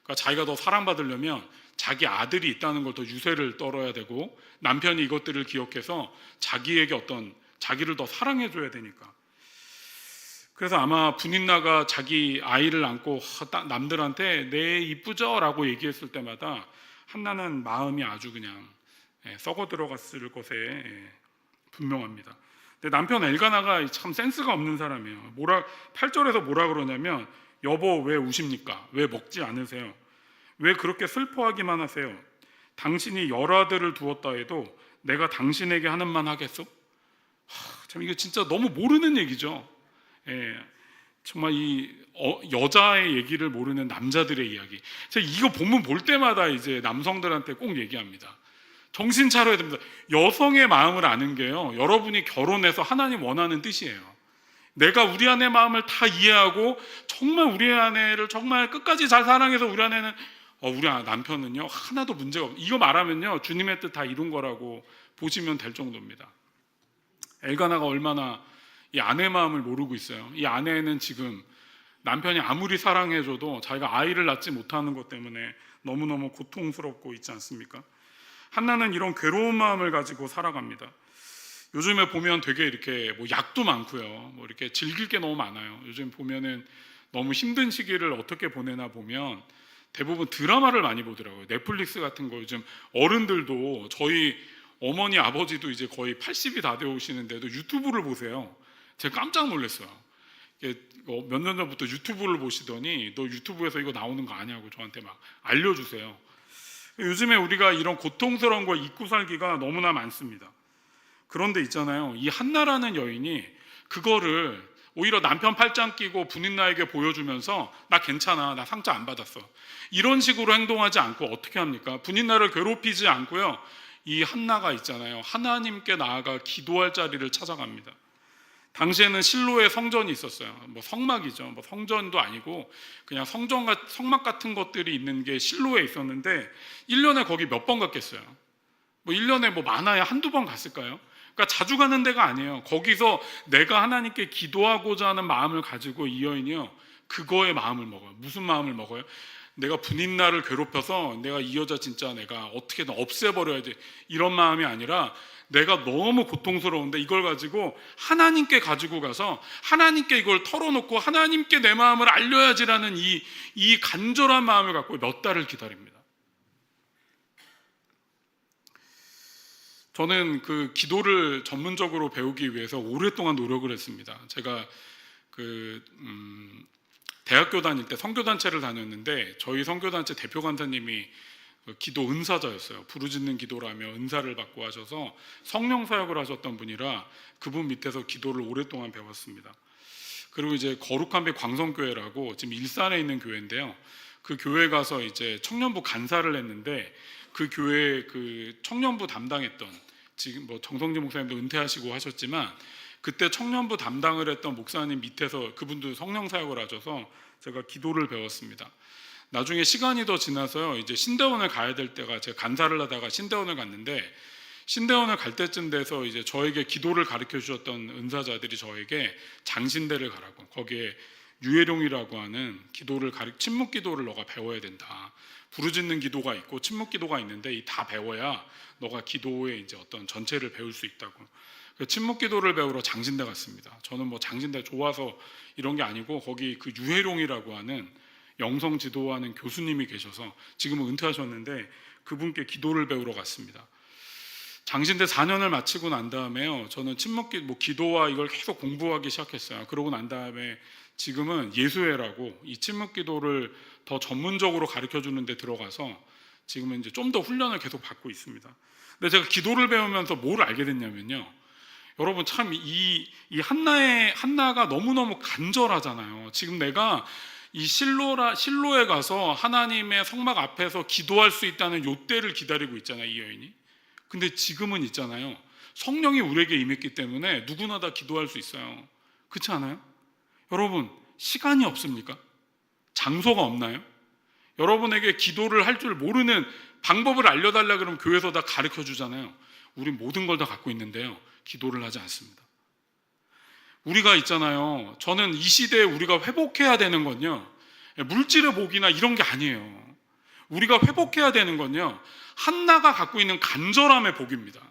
그러니까 자기가 더 사랑받으려면 자기 아들이 있다는 걸 더 유세를 떨어야 되고, 남편이 이것들을 기억해서 자기에게 자기를 더 사랑해줘야 되니까. 그래서 아마 분인나가 자기 아이를 안고 남들한테 내 이쁘죠? 라고 얘기했을 때마다 한나는 마음이 아주 그냥 썩어 들어갔을 것에 분명합니다. 근데 남편 엘가나가 참 센스가 없는 사람이에요. 8절에서 뭐라 그러냐면, 여보, 왜 우십니까? 왜 먹지 않으세요? 왜 그렇게 슬퍼하기만 하세요? 당신이 열아들을 두었다 해도 내가 당신에게 하는 만 하겠소? 참 이게 진짜 너무 모르는 얘기죠. 정말 여자의 얘기를 모르는 남자들의 이야기. 제가 이거 본문 볼 때마다 이제 남성들한테 꼭 얘기합니다. 정신 차려야 됩니다. 여성의 마음을 아는 게요, 여러분이 결혼해서 하나님 원하는 뜻이에요. 내가 우리 아내 마음을 다 이해하고 정말 우리 아내를 정말 끝까지 잘 사랑해서 우리 아내는 우리 남편은요 하나도 문제가 없어요. 이거 말하면요 주님의 뜻 다 이룬 거라고 보시면 될 정도입니다. 엘가나가 얼마나 이 아내 마음을 모르고 있어요. 이 아내는 지금 남편이 아무리 사랑해줘도 자기가 아이를 낳지 못하는 것 때문에 너무너무 고통스럽고 있지 않습니까? 한나는 이런 괴로운 마음을 가지고 살아갑니다. 요즘에 보면 되게 이렇게 뭐 약도 많고요, 뭐 이렇게 즐길 게 너무 많아요. 요즘 보면은 너무 힘든 시기를 어떻게 보내나 보면 대부분 드라마를 많이 보더라고요. 넷플릭스 같은 거. 요즘 어른들도, 저희 어머니 아버지도 이제 거의 80이 다 되어오시는데도 유튜브를 보세요. 제가 깜짝 놀랐어요. 몇 년 전부터 유튜브를 보시더니 너 유튜브에서 이거 나오는 거 아냐고 저한테 막 알려주세요. 요즘에 우리가 이런 고통스러운 걸 잊고 살기가 너무나 많습니다. 그런데 있잖아요, 이 한나라는 여인이 그거를 오히려 남편 팔짱 끼고 분인나에게 보여주면서 나 괜찮아, 나 상처 안 받았어, 이런 식으로 행동하지 않고 어떻게 합니까? 분인나를 괴롭히지 않고요, 이 한나가 있잖아요, 하나님께 나아가 기도할 자리를 찾아갑니다. 당시에는 실로에 성전이 있었어요. 뭐 성막이죠. 뭐 성전도 아니고 그냥 성막 같은 것들이 있는 게 실로에 있었는데 1년에 거기 몇 번 갔겠어요? 뭐 1년에 뭐 많아야 한두 번 갔을까요? 그러니까 자주 가는 데가 아니에요. 거기서 내가 하나님께 기도하고자 하는 마음을 가지고 이 여인이요, 그거의 마음을 먹어요. 무슨 마음을 먹어요? 내가 분인나를 괴롭혀서 내가 이 여자 진짜 내가 어떻게든 없애버려야지 이런 마음이 아니라 내가 너무 고통스러운데 이걸 가지고 하나님께 가지고 가서 하나님께 이걸 털어놓고 하나님께 내 마음을 알려야지라는 이 간절한 마음을 갖고 몇 달을 기다립니다. 저는 그 기도를 전문적으로 배우기 위해서 오랫동안 노력을 했습니다. 제가 대학교 다닐 때 선교단체를 다녔는데 저희 선교단체 대표 간사님이 기도 은사자였어요. 부르짖는 기도라며 은사를 받고 하셔서 성령 사역을 하셨던 분이라 그분 밑에서 기도를 오랫동안 배웠습니다. 그리고 이제 거룩한 배 광성교회라고 지금 일산에 있는 교회인데요. 그 교회 가서 이제 청년부 간사를 했는데 그 교회 그 청년부 담당했던 지금 뭐 정성진 목사님도 은퇴하시고 하셨지만 그때 청년부 담당을 했던 목사님 밑에서 그분도 성령 사역을 하셔서 제가 기도를 배웠습니다. 나중에 시간이 더 지나서요, 이제 신대원을 가야 될 때가 제가 간사를 하다가 신대원을 갔는데 신대원을 갈 때쯤 돼서 이제 저에게 기도를 가르쳐 주셨던 은사자들이 저에게 장신대를 가라고, 거기에 유해룡이라고 하는 기도를 침묵 기도를 너가 배워야 된다. 부르짖는 기도가 있고 침묵 기도가 있는데 이 다 배워야 너가 기도의 이제 어떤 전체를 배울 수 있다고. 그 침묵 기도를 배우러 장신대 갔습니다. 저는 뭐 장신대 좋아서 이런 게 아니고 거기 그 유해룡이라고 하는 영성 지도하는 교수님이 계셔서 지금은 은퇴하셨는데 그분께 기도를 배우러 갔습니다. 장신대 4년을 마치고 난 다음에요, 저는 기도와 이걸 계속 공부하기 시작했어요. 그러고 난 다음에 지금은 예수회라고 이 침묵 기도를 더 전문적으로 가르쳐 주는 데 들어가서 지금은 이제 좀 더 훈련을 계속 받고 있습니다. 근데 제가 기도를 배우면서 뭘 알게 됐냐면요, 여러분 참 이 한나가 너무너무 간절하잖아요. 지금 내가 이 실로에 가서 하나님의 성막 앞에서 기도할 수 있다는 요 때를 기다리고 있잖아요, 이 여인이. 근데 지금은 있잖아요, 성령이 우리에게 임했기 때문에 누구나 다 기도할 수 있어요. 그렇지 않아요? 여러분, 시간이 없습니까? 장소가 없나요? 여러분에게 기도를 할 줄 모르는 방법을 알려달라 그러면 교회에서 다 가르쳐 주잖아요. 우린 모든 걸 다 갖고 있는데요, 기도를 하지 않습니다. 우리가 있잖아요, 저는 이 시대에 우리가 회복해야 되는 건요, 물질의 복이나 이런 게 아니에요. 우리가 회복해야 되는 건요, 한나가 갖고 있는 간절함의 복입니다.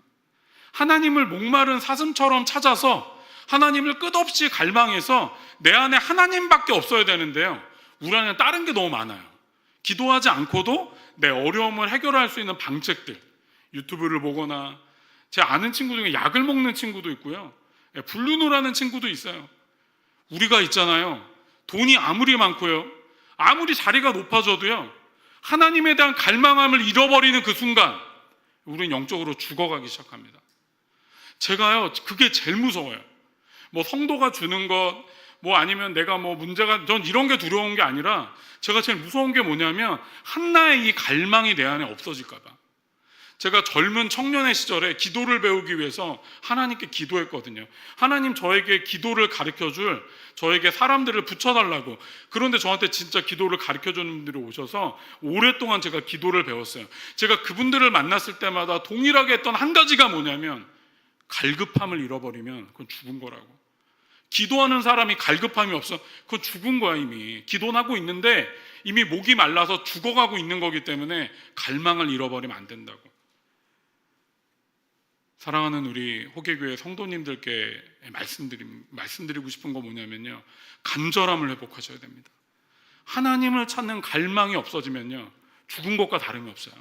하나님을 목마른 사슴처럼 찾아서 하나님을 끝없이 갈망해서 내 안에 하나님밖에 없어야 되는데요, 우리 안에 다른 게 너무 많아요. 기도하지 않고도 내 어려움을 해결할 수 있는 방책들, 유튜브를 보거나, 제 아는 친구 중에 약을 먹는 친구도 있고요, 블루노라는 친구도 있어요. 우리가 있잖아요, 돈이 아무리 많고요, 아무리 자리가 높아져도요, 하나님에 대한 갈망함을 잃어버리는 그 순간 우리는 영적으로 죽어가기 시작합니다. 제가요, 그게 제일 무서워요. 뭐 성도가 주는 것, 뭐 아니면 내가 뭐 문제가, 전 이런 게 두려운 게 아니라 제가 제일 무서운 게 뭐냐면 한나의 이 갈망이 내 안에 없어질까 봐. 제가 젊은 청년의 시절에 기도를 배우기 위해서 하나님께 기도했거든요. 하나님, 저에게 기도를 가르쳐줄, 저에게 사람들을 붙여달라고. 그런데 저한테 진짜 기도를 가르쳐주는 분들이 오셔서 오랫동안 제가 기도를 배웠어요. 제가 그분들을 만났을 때마다 동일하게 했던 한 가지가 뭐냐면, 갈급함을 잃어버리면 그건 죽은 거라고. 기도하는 사람이 갈급함이 없어, 그건 죽은 거야. 이미 기도는 하고 있는데 이미 목이 말라서 죽어가고 있는 거기 때문에 갈망을 잃어버리면 안 된다고. 사랑하는 우리 호계교회 성도님들께 말씀드리고 싶은 거 뭐냐면요, 간절함을 회복하셔야 됩니다. 하나님을 찾는 갈망이 없어지면요, 죽은 것과 다름이 없어요.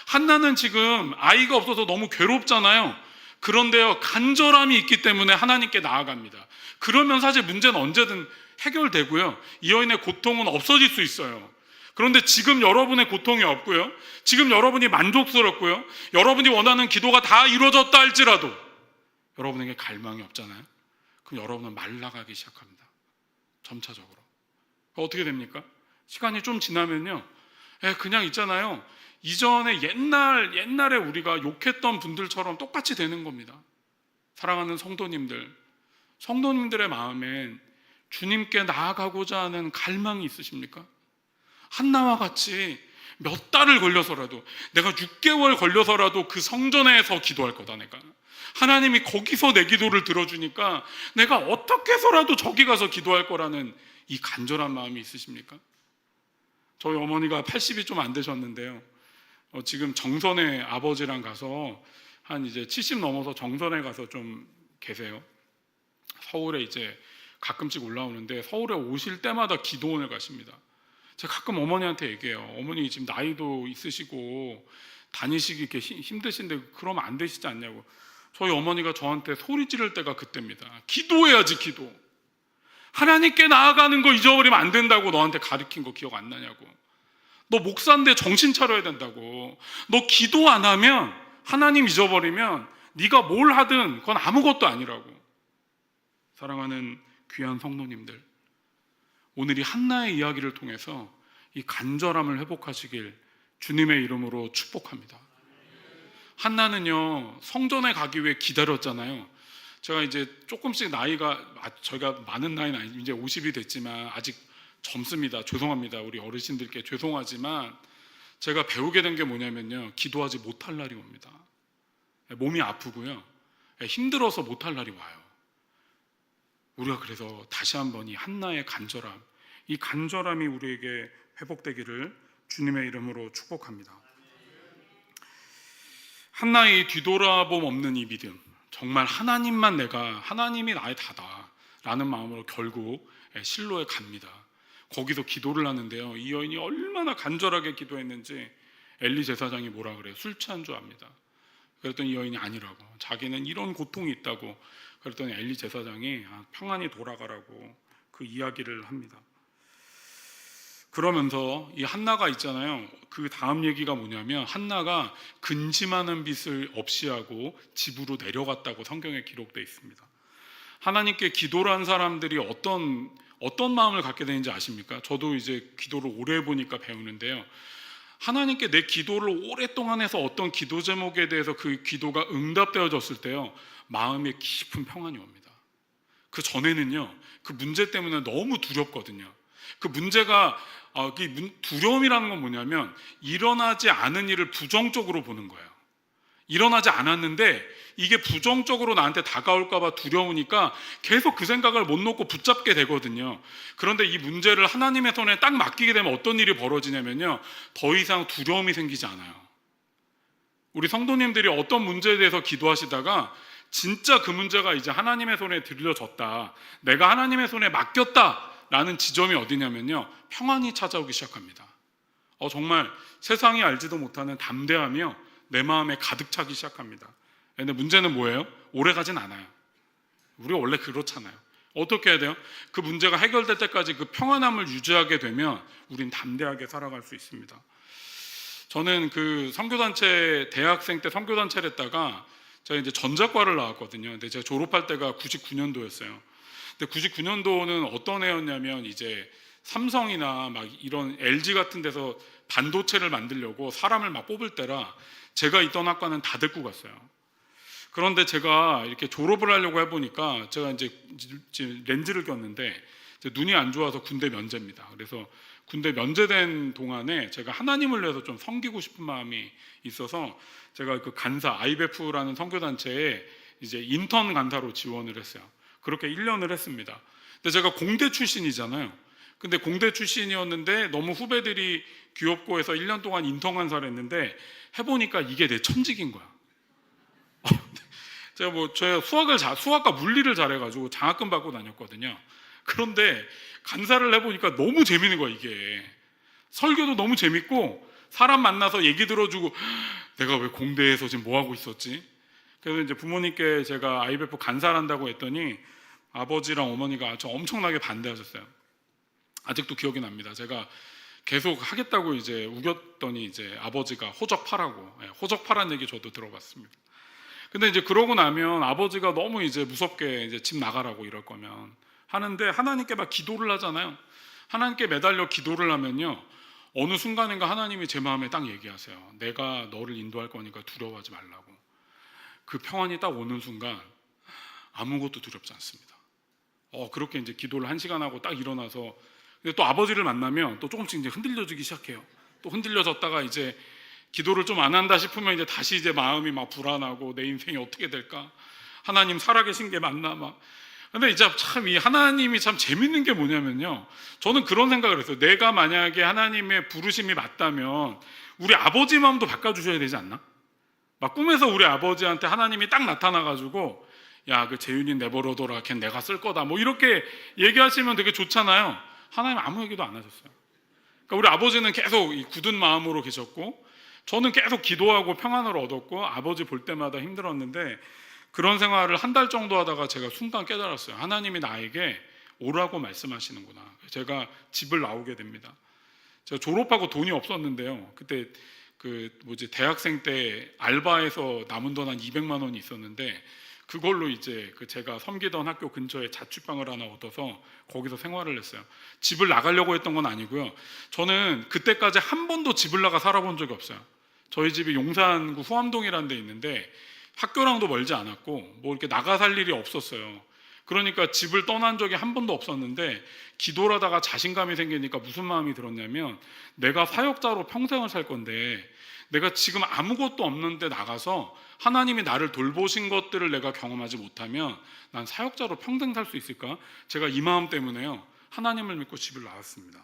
한나는 지금 아이가 없어서 너무 괴롭잖아요. 그런데요, 간절함이 있기 때문에 하나님께 나아갑니다. 그러면 사실 문제는 언제든 해결되고요, 이 여인의 고통은 없어질 수 있어요. 그런데 지금 여러분의 고통이 없고요, 지금 여러분이 만족스럽고요, 여러분이 원하는 기도가 다 이루어졌다 할지라도 여러분에게 갈망이 없잖아요. 그럼 여러분은 말라가기 시작합니다. 점차적으로. 어떻게 됩니까? 시간이 좀 지나면요, 그냥 있잖아요, 이전에 옛날에 우리가 욕했던 분들처럼 똑같이 되는 겁니다. 사랑하는 성도님들의 마음엔 주님께 나아가고자 하는 갈망이 있으십니까? 한나와 같이 몇 달을 걸려서라도, 내가 6개월 걸려서라도 그 성전에서 기도할 거다. 내가 하나님이 거기서 내 기도를 들어주니까 내가 어떻게 해서라도 저기 가서 기도할 거라는 이 간절한 마음이 있으십니까? 저희 어머니가 80이 좀 안 되셨는데요. 지금 정선에 아버지랑 가서 한 이제 70 넘어서 정선에 가서 좀 계세요. 서울에 이제 가끔씩 올라오는데 서울에 오실 때마다 기도원을 가십니다. 제가 가끔 어머니한테 얘기해요. 어머니 지금 나이도 있으시고 다니시기 이렇게 힘드신데 그러면 안 되시지 않냐고. 저희 어머니가 저한테 소리 지를 때가 그때입니다. 기도해야지 기도. 하나님께 나아가는 거 잊어버리면 안 된다고 너한테 가르친 거 기억 안 나냐고. 너 목사인데 정신 차려야 된다고. 너 기도 안 하면 하나님 잊어버리면 네가 뭘 하든 그건 아무것도 아니라고. 사랑하는 귀한 성도님들, 오늘 이 한나의 이야기를 통해서 이 간절함을 회복하시길 주님의 이름으로 축복합니다. 한나는요, 성전에 가기 위해 기다렸잖아요. 제가 이제 조금씩 나이가, 저희가 많은 나이는 아니, 이제 50이 됐지만 아직 젊습니다. 죄송합니다. 우리 어르신들께 죄송하지만 제가 배우게 된 게 뭐냐면요, 기도하지 못할 날이 옵니다. 몸이 아프고요, 힘들어서 못할 날이 와요. 우리가 그래서 다시 한번 이 한나의 간절함, 이 간절함이 우리에게 회복되기를 주님의 이름으로 축복합니다. 한나의 뒤돌아봄 없는 이 믿음, 정말 하나님이 나의 다다 라는 마음으로 결국 실로에 갑니다. 거기서 기도를 하는데요, 이 여인이 얼마나 간절하게 기도했는지 엘리 제사장이 뭐라 그래요? 술 취한 줄 압니다. 그랬더니 이 여인이 아니라고, 자기는 이런 고통이 있다고. 그랬더니 엘리 제사장이 평안히 돌아가라고 그 이야기를 합니다. 그러면서 이 한나가 있잖아요, 그 다음 얘기가 뭐냐면 한나가 근심하는 빚을 없이 하고 집으로 내려갔다고 성경에 기록되어 있습니다. 하나님께 기도를 한 사람들이 어떤 마음을 갖게 되는지 아십니까? 저도 이제 기도를 오래 해보니까 배우는데요, 하나님께 내 기도를 오랫동안 해서 어떤 기도 제목에 대해서 그 기도가 응답되어졌을 때요, 마음에 깊은 평안이 옵니다. 그 전에는요, 그 문제 때문에 너무 두렵거든요. 그 문제가 두려움이라는 건 뭐냐면 일어나지 않은 일을 부정적으로 보는 거예요. 일어나지 않았는데 이게 부정적으로 나한테 다가올까 봐 두려우니까 계속 그 생각을 못 놓고 붙잡게 되거든요. 그런데 이 문제를 하나님의 손에 딱 맡기게 되면 어떤 일이 벌어지냐면요, 더 이상 두려움이 생기지 않아요. 우리 성도님들이 어떤 문제에 대해서 기도하시다가 진짜 그 문제가 이제 하나님의 손에 들려졌다, 내가 하나님의 손에 맡겼다 라는 지점이 어디냐면요, 평안이 찾아오기 시작합니다. 정말 세상이 알지도 못하는 담대하며 내 마음에 가득 차기 시작합니다. 근데 문제는 뭐예요? 오래 가진 않아요. 우리가 원래 그렇잖아요. 어떻게 해야 돼요? 그 문제가 해결될 때까지 그 평안함을 유지하게 되면 우린 담대하게 살아갈 수 있습니다. 저는 그 선교단체, 대학생 때 선교단체를 했다가 제가 이제 전자과를 나왔거든요. 근데 제가 졸업할 때가 99년도였어요. 근데 99년도는 어떤 해였냐면 이제 삼성이나 막 이런 LG 같은 데서 반도체를 만들려고 사람을 막 뽑을 때라 제가 있던 학과는 다 데리고 갔어요. 그런데 제가 이렇게 졸업을 하려고 해보니까 제가 이제 렌즈를 꼈는데 이제 눈이 안 좋아서 군대 면제입니다. 그래서 군대 면제된 동안에 제가 하나님을 위해서 좀 섬기고 싶은 마음이 있어서 제가 그 간사 IBF라는 선교단체에 이제 인턴 간사로 지원을 했어요. 그렇게 1년을 했습니다. 근데 제가 공대 출신이잖아요. 근데 공대 출신이었는데 너무 후배들이 귀엽고 해서 1년 동안 인턴 간사를 했는데 해보니까 이게 내 천직인 거야. 제가 수학과 물리를 잘해가지고 장학금 받고 다녔거든요. 그런데 간사를 해보니까 너무 재밌는 거야. 이게 설교도 너무 재밌고 사람 만나서 얘기 들어주고 내가 왜 공대에서 지금 뭐 하고 있었지? 그래서 이제 부모님께 제가 IBF 간사를 한다고 했더니 아버지랑 어머니가 저 엄청나게 반대하셨어요. 아직도 기억이 납니다. 제가 계속 하겠다고 이제 우겼더니 이제 아버지가 호적파라는 얘기 저도 들어봤습니다. 근데 이제 그러고 나면 아버지가 너무 이제 무섭게 이제 집 나가라고 이럴 거면 하는데 하나님께 막 기도를 하잖아요. 하나님께 매달려 기도를 하면요, 어느 순간인가 하나님이 제 마음에 딱 얘기하세요. 내가 너를 인도할 거니까 두려워하지 말라고. 그 평안이 딱 오는 순간 아무것도 두렵지 않습니다. 그렇게 이제 기도를 1시간 하고 딱 일어나서 근데 또 아버지를 만나면 또 조금씩 이제 흔들려지기 시작해요. 또 흔들려졌다가 이제 기도를 좀 안 한다 싶으면 이제 다시 이제 마음이 막 불안하고 내 인생이 어떻게 될까? 하나님 살아계신 게 맞나? 막 근데 이제 참 이 하나님이 참 재밌는 게 뭐냐면요, 저는 그런 생각을 했어요. 내가 만약에 하나님의 부르심이 맞다면 우리 아버지 마음도 바꿔주셔야 되지 않나? 막 꿈에서 우리 아버지한테 하나님이 딱 나타나가지고 야, 그 재윤이 내버려둬라, 걔 내가 쓸 거다, 뭐 이렇게 얘기하시면 되게 좋잖아요. 하나님 아무 얘기도 안 하셨어요. 그러니까 우리 아버지는 계속 이 굳은 마음으로 계셨고, 저는 계속 기도하고 평안을 얻었고, 아버지 볼 때마다 힘들었는데, 그런 생활을 한 달 정도 하다가 제가 순간 깨달았어요. 하나님이 나에게 오라고 말씀하시는구나. 제가 집을 나오게 됩니다. 제가 졸업하고 돈이 없었는데요, 그때 대학생 때 알바해서 남은 돈 한 200만 원이 있었는데, 그걸로 이제 제가 섬기던 학교 근처에 자취방을 하나 얻어서 거기서 생활을 했어요. 집을 나가려고 했던 건 아니고요, 저는 그때까지 한 번도 집을 나가 살아본 적이 없어요. 저희 집이 용산구 후암동이라는 데 있는데 학교랑도 멀지 않았고 뭐 이렇게 나가 살 일이 없었어요. 그러니까 집을 떠난 적이 한 번도 없었는데, 기도를 하다가 자신감이 생기니까 무슨 마음이 들었냐면, 내가 사역자로 평생을 살 건데 내가 지금 아무것도 없는데 나가서 하나님이 나를 돌보신 것들을 내가 경험하지 못하면 난 사역자로 평생 살 수 있을까? 제가 이 마음 때문에요, 하나님을 믿고 집을 나왔습니다.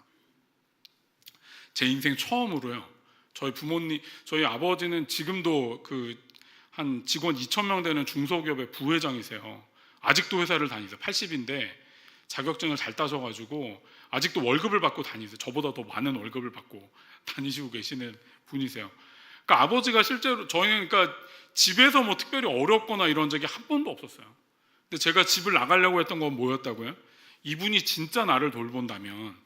제 인생 처음으로요. 저희 아버지는 지금도 한 직원 2,000명 되는 중소기업의 부회장이세요. 아직도 회사를 다니세요. 80인데 자격증을 잘 따셔가지고 아직도 월급을 받고 다니세요. 저보다 더 많은 월급을 받고 다니시고 계시는 분이세요. 그러니까 아버지가 실제로, 저희는 그러니까 집에서 뭐 특별히 어렵거나 이런 적이 한 번도 없었어요. 근데 제가 집을 나가려고 했던 건 뭐였다고요? 이분이 진짜 나를 돌본다면,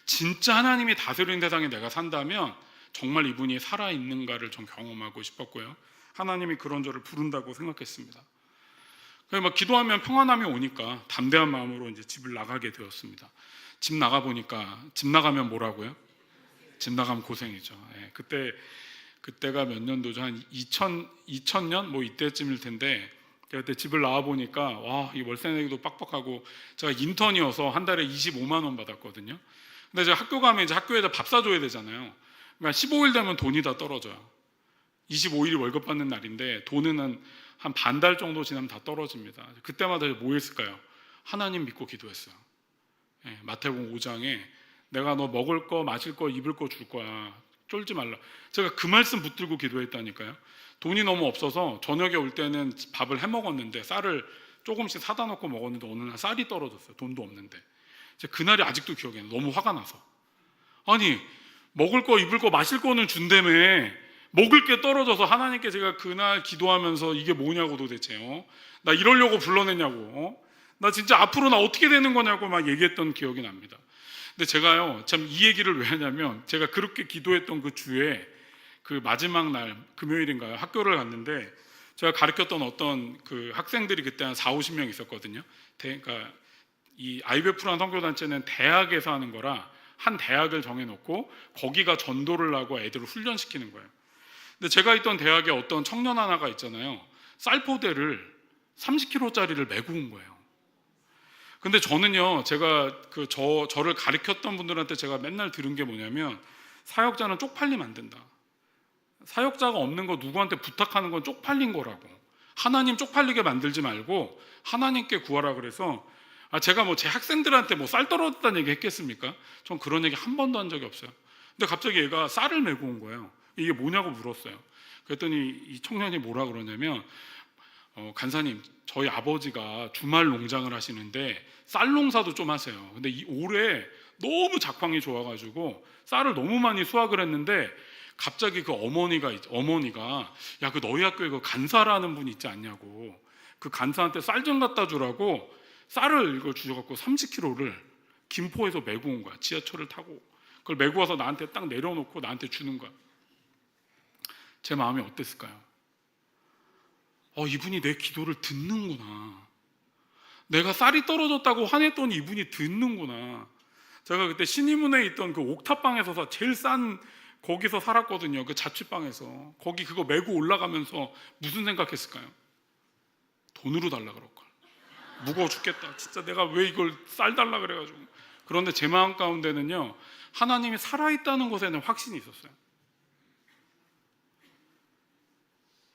진짜 하나님이 다스리는 세상에 내가 산다면 정말 이분이 살아있는가를 좀 경험하고 싶었고요, 하나님이 그런 저를 부른다고 생각했습니다. 그래서 막 기도하면 평안함이 오니까 담대한 마음으로 이제 집을 나가게 되었습니다. 집 나가 보니까, 집 나가면 뭐라고요? 집 나가면 고생이죠. 예, 그때가 몇 년도죠? 한 2000년 뭐 이때쯤일 텐데, 제가 그때 집을 나와 보니까 와, 이 월세 내기도 빡빡하고, 제가 인턴이어서 한 달에 25만 원 받았거든요. 근데 제가 학교 가면 이제 학교에다 밥 사줘야 되잖아요. 그러니까 15일 되면 돈이 다 떨어져요. 25일이 월급 받는 날인데 돈은 한 반 달 정도 지나면 다 떨어집니다. 그때마다 뭐 했을까요? 하나님 믿고 기도했어요. 예, 마태복음 5장에 내가 너 먹을 거, 마실 거, 입을 거 줄 거야, 쫄지 말라. 제가 그 말씀 붙들고 기도했다니까요. 돈이 너무 없어서 저녁에 올 때는 밥을 해 먹었는데, 쌀을 조금씩 사다 놓고 먹었는데 어느 날 쌀이 떨어졌어요. 돈도 없는데. 그날이 아직도 기억이 나요. 너무 화가 나서. 아니, 먹을 거, 입을 거, 마실 거는 준다며 먹을 게 떨어져서 하나님께 제가 그날 기도하면서 이게 뭐냐고 도대체, 나 이러려고 불러냈냐고, 나 진짜 앞으로 나 어떻게 되는 거냐고 막 얘기했던 기억이 납니다. 근데 제가요, 참 이 얘기를 왜 하냐면, 제가 그렇게 기도했던 그 주에 그 마지막 날 금요일인가요? 학교를 갔는데 제가 가르쳤던 어떤 그 학생들이 그때 한 40-50명 있었거든요. 그러니까 이 IBF라는 선교단체는 대학에서 하는 거라 한 대학을 정해놓고 거기가 전도를 하고 애들을 훈련시키는 거예요. 근데 제가 있던 대학에 어떤 청년 하나가 있잖아요, 쌀포대를 30kg짜리를 메고 온 거예요. 근데 저는요, 제가 저를 가르쳤던 분들한테 제가 맨날 들은 게 뭐냐면, 사역자는 쪽팔리면 안 된다. 사역자가 없는 거 누구한테 부탁하는 건 쪽팔린 거라고. 하나님 쪽팔리게 만들지 말고 하나님께 구하라. 그래서 제가 뭐 제 학생들한테 뭐 쌀 떨어졌다는 얘기 했겠습니까? 전 그런 얘기 한 번도 한 적이 없어요. 근데 갑자기 얘가 쌀을 메고 온 거예요. 이게 뭐냐고 물었어요. 그랬더니 이 청년이 뭐라 그러냐면, 간사님, 저희 아버지가 주말 농장을 하시는데 쌀 농사도 좀 하세요. 근데 올해 너무 작황이 좋아가지고 쌀을 너무 많이 수확을 했는데, 갑자기 그 어머니가 야, 그 너희 학교에 그 간사라는 분 있지 않냐고, 그 간사한테 쌀 좀 갖다 주라고 쌀을 이걸 주셔갖고 30kg를 김포에서 메고 온 거야. 지하철을 타고 그걸 메고 와서 나한테 딱 내려놓고 나한테 주는 거야. 제 마음이 어땠을까요? 이분이 내 기도를 듣는구나. 내가 쌀이 떨어졌다고 화냈더니 이분이 듣는구나. 제가 그때 신의문에 있던 그 옥탑방에서 제일 싼 거기서 살았거든요. 그 자취방에서. 거기 그거 메고 올라가면서 무슨 생각했을까요? 돈으로 달라 그럴 걸. 무거워 죽겠다. 진짜 내가 왜 이걸 쌀 달라 그래가지고. 그런데 제 마음 가운데는요, 하나님이 살아있다는 것에는 확신이 있었어요.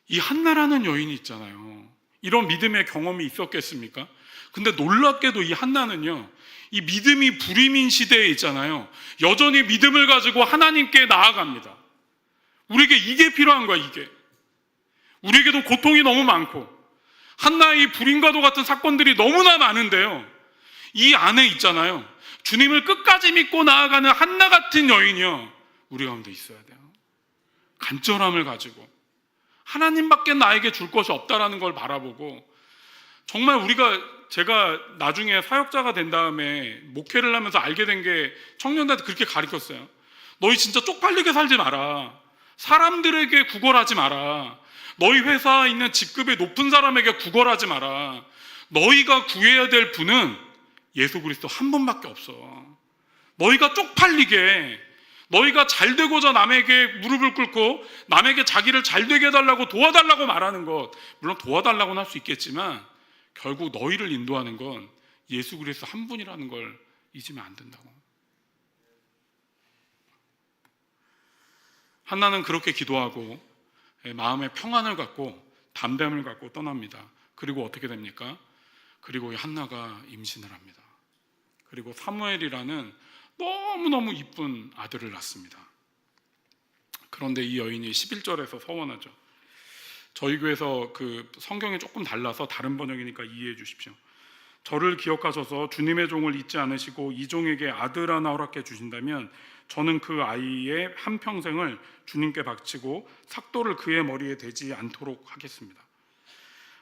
이 한나라는 여인이 있잖아요. 이런 믿음의 경험이 있었겠습니까? 근데 놀랍게도 이 한나는요, 이 믿음이 불임인 시대에 있잖아요, 여전히 믿음을 가지고 하나님께 나아갑니다. 우리에게 이게 필요한 거야. 이게 우리에게도 고통이 너무 많고 한나의 불임과도 같은 사건들이 너무나 많은데요, 이 안에 있잖아요, 주님을 끝까지 믿고 나아가는 한나 같은 여인이요, 우리 가운데 있어야 돼요. 간절함을 가지고 하나님밖에 나에게 줄 것이 없다라는 걸 바라보고, 정말 제가 나중에 사역자가 된 다음에 목회를 하면서 알게 된 게, 청년들한테 그렇게 가르쳤어요. 너희 진짜 쪽팔리게 살지 마라. 사람들에게 구걸하지 마라. 너희 회사에 있는 직급이 높은 사람에게 구걸하지 마라. 너희가 구해야 될 분은 예수 그리스도 한 분밖에 없어. 너희가 쪽팔리게, 너희가 잘 되고자 남에게 무릎을 꿇고 남에게 자기를 잘 되게 해달라고 도와달라고 말하는 것, 물론 도와달라고는 할 수 있겠지만 결국 너희를 인도하는 건 예수 그리스도 한 분이라는 걸 잊으면 안 된다고. 한나는 그렇게 기도하고 마음의 평안을 갖고 담대함을 갖고 떠납니다. 그리고 어떻게 됩니까? 그리고 이 한나가 임신을 합니다. 그리고 사무엘이라는 너무너무 이쁜 아들을 낳습니다. 그런데 이 여인이 11절에서 서원하죠. 저희 교회에서 그 성경이 조금 달라서 다른 번역이니까 이해해 주십시오. 저를 기억하셔서 주님의 종을 잊지 않으시고 이 종에게 아들 하나 허락해 주신다면 저는 그 아이의 한평생을 주님께 바치고 삭도를 그의 머리에 대지 않도록 하겠습니다.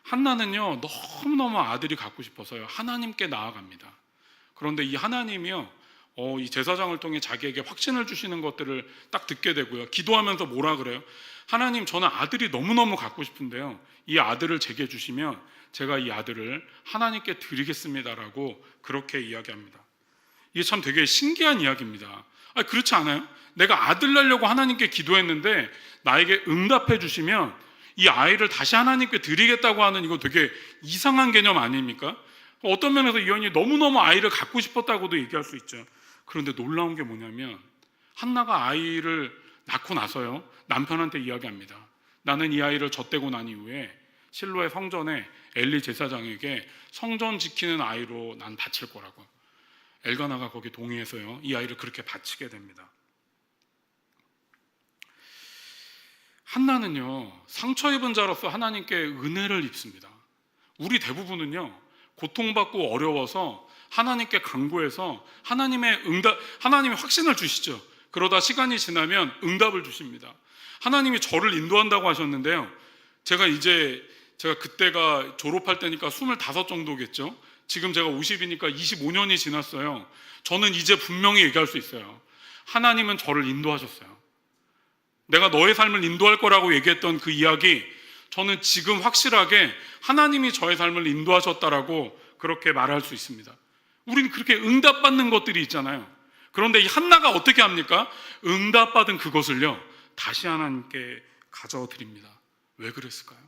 한나는요, 너무너무 아들이 갖고 싶어서요, 하나님께 나아갑니다. 그런데 이 하나님이요, 이 제사장을 통해 자기에게 확신을 주시는 것들을 딱 듣게 되고요, 기도하면서 뭐라 그래요? 하나님, 저는 아들이 너무너무 갖고 싶은데요, 이 아들을 제게 주시면 제가 이 아들을 하나님께 드리겠습니다라고 그렇게 이야기합니다. 이게 참 되게 신기한 이야기입니다. 그렇지 않아요? 내가 아들 낳으려고 하나님께 기도했는데 나에게 응답해 주시면 이 아이를 다시 하나님께 드리겠다고 하는, 이거 되게 이상한 개념 아닙니까? 어떤 면에서 이 여인이 너무너무 아이를 갖고 싶었다고도 얘기할 수 있죠. 그런데 놀라운 게 뭐냐면, 한나가 아이를 낳고 나서요, 남편한테 이야기합니다. 나는 이 아이를 젖대고 난 이후에 실로의 성전에 엘리 제사장에게 성전 지키는 아이로 난 바칠 거라고. 엘가나가 거기 동의해서요, 이 아이를 그렇게 바치게 됩니다. 한나는요, 상처 입은 자로서 하나님께 은혜를 입습니다. 우리 대부분은요, 고통받고 어려워서 하나님께 간구해서 하나님이 확신을 주시죠. 그러다 시간이 지나면 응답을 주십니다. 하나님이 저를 인도한다고 하셨는데요, 제가 그때가 졸업할 때니까 25 정도겠죠. 지금 제가 50이니까 25년이 지났어요. 저는 이제 분명히 얘기할 수 있어요. 하나님은 저를 인도하셨어요. 내가 너의 삶을 인도할 거라고 얘기했던 그 이야기, 저는 지금 확실하게 하나님이 저의 삶을 인도하셨다라고 그렇게 말할 수 있습니다. 우리는 그렇게 응답받는 것들이 있잖아요. 그런데 이 한나가 어떻게 합니까? 응답받은 그것을요, 다시 하나님께 가져드립니다. 왜 그랬을까요?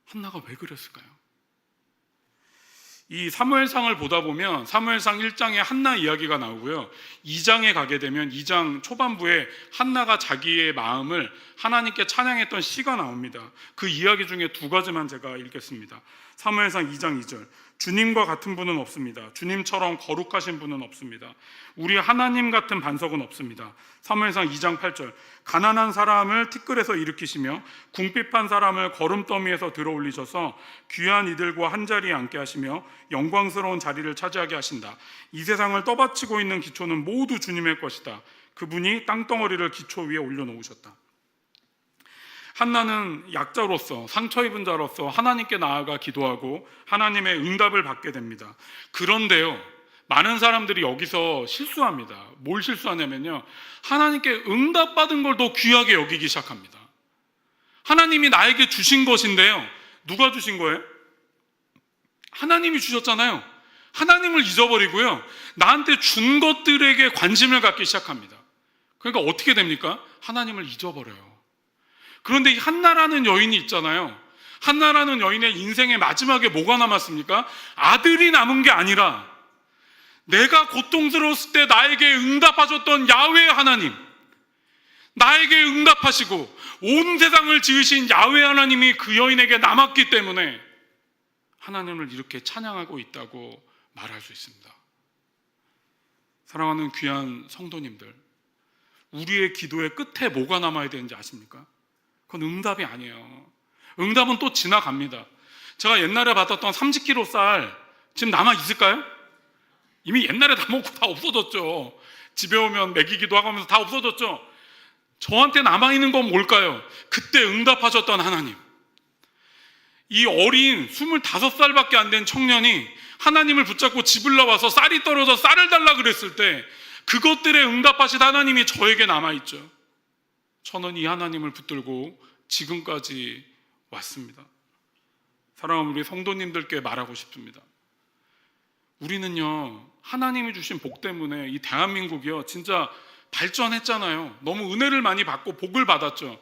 한나가 왜 그랬을까요? 이 사무엘상을 보다 보면 사무엘상 1장에 한나 이야기가 나오고요, 2장에 가게 되면 2장 초반부에 한나가 자기의 마음을 하나님께 찬양했던 시가 나옵니다. 그 이야기 중에 2가지만 제가 읽겠습니다. 사무엘상 2장 2절, 주님과 같은 분은 없습니다. 주님처럼 거룩하신 분은 없습니다. 우리 하나님 같은 반석은 없습니다. 사무엘상 2장 8절, 가난한 사람을 티끌에서 일으키시며 궁핍한 사람을 거름더미에서 들어올리셔서 귀한 이들과 한자리에 앉게 하시며 영광스러운 자리를 차지하게 하신다. 이 세상을 떠받치고 있는 기초는 모두 주님의 것이다. 그분이 땅덩어리를 기초 위에 올려놓으셨다. 한나는 약자로서, 상처 입은 자로서 하나님께 나아가 기도하고 하나님의 응답을 받게 됩니다. 그런데요, 많은 사람들이 여기서 실수합니다. 뭘 실수하냐면요, 하나님께 응답받은 걸 더 귀하게 여기기 시작합니다. 하나님이 나에게 주신 것인데요, 누가 주신 거예요? 하나님이 주셨잖아요. 하나님을 잊어버리고요, 나한테 준 것들에게 관심을 갖기 시작합니다. 그러니까 어떻게 됩니까? 하나님을 잊어버려요. 그런데 이 한나라는 여인이 있잖아요. 한나라는 여인의 인생의 마지막에 뭐가 남았습니까? 아들이 남은 게 아니라 내가 고통스러웠을 때 나에게 응답하셨던 야훼 하나님, 나에게 응답하시고 온 세상을 지으신 야훼 하나님이 그 여인에게 남았기 때문에 하나님을 이렇게 찬양하고 있다고 말할 수 있습니다. 사랑하는 귀한 성도님들, 우리의 기도의 끝에 뭐가 남아야 되는지 아십니까? 그건 응답이 아니에요. 응답은 또 지나갑니다. 제가 옛날에 받았던 30kg 쌀 지금 남아 있을까요? 이미 옛날에 다 먹고 다 없어졌죠. 집에 오면 먹이기도 하고 하면서 다 없어졌죠. 저한테 남아있는 건 뭘까요? 그때 응답하셨던 하나님. 이 어린 25살밖에 안 된 청년이 하나님을 붙잡고 집을 나와서 쌀이 떨어져 쌀을 달라 그랬을 때 그것들에 응답하신 하나님이 저에게 남아있죠. 저는 이 하나님을 붙들고 지금까지 왔습니다. 사랑하는 우리 성도님들께 말하고 싶습니다. 우리는요, 하나님이 주신 복 때문에 이 대한민국이요 진짜 발전했잖아요. 너무 은혜를 많이 받고 복을 받았죠.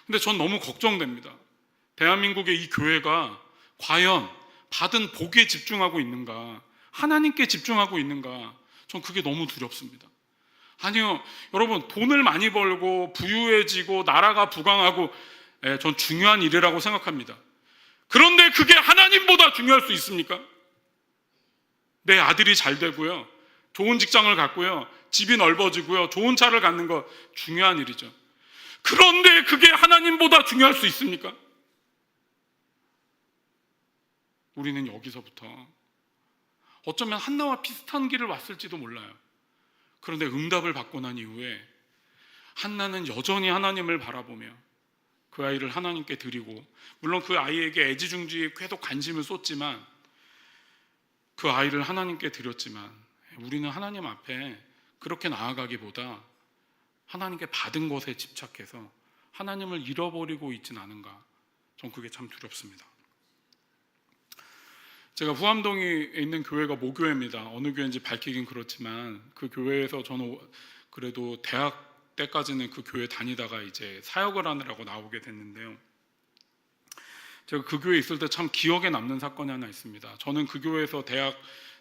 근데 전 너무 걱정됩니다. 대한민국의 이 교회가 과연 받은 복에 집중하고 있는가, 하나님께 집중하고 있는가, 전 그게 너무 두렵습니다. 아니요, 여러분, 돈을 많이 벌고 부유해지고 나라가 부강하고, 전 중요한 일이라고 생각합니다. 그런데 그게 하나님보다 중요할 수 있습니까? 내 아들이 잘 되고요, 좋은 직장을 갖고요, 집이 넓어지고요, 좋은 차를 갖는 거 중요한 일이죠. 그런데 그게 하나님보다 중요할 수 있습니까? 우리는 여기서부터 어쩌면 한나와 비슷한 길을 왔을지도 몰라요. 그런데 응답을 받고 난 이후에 한나는 여전히 하나님을 바라보며 그 아이를 하나님께 드리고, 물론 그 아이에게 애지중지 계속 관심을 쏟지만, 그 아이를 하나님께 드렸지만, 우리는 하나님 앞에 그렇게 나아가기보다 하나님께 받은 것에 집착해서 하나님을 잃어버리고 있진 않은가, 전 그게 참 두렵습니다. 제가 후암동에 있는 교회가 모교회입니다. 어느 교회인지 밝히긴 그렇지만 그 교회에서 저는 그래도 대학 때까지는 그 교회 다니다가 이제 사역을 하느라고 나오게 됐는데요. 제가 그 교회에 있을 때 참 기억에 남는 사건이 하나 있습니다. 저는 그 교회에서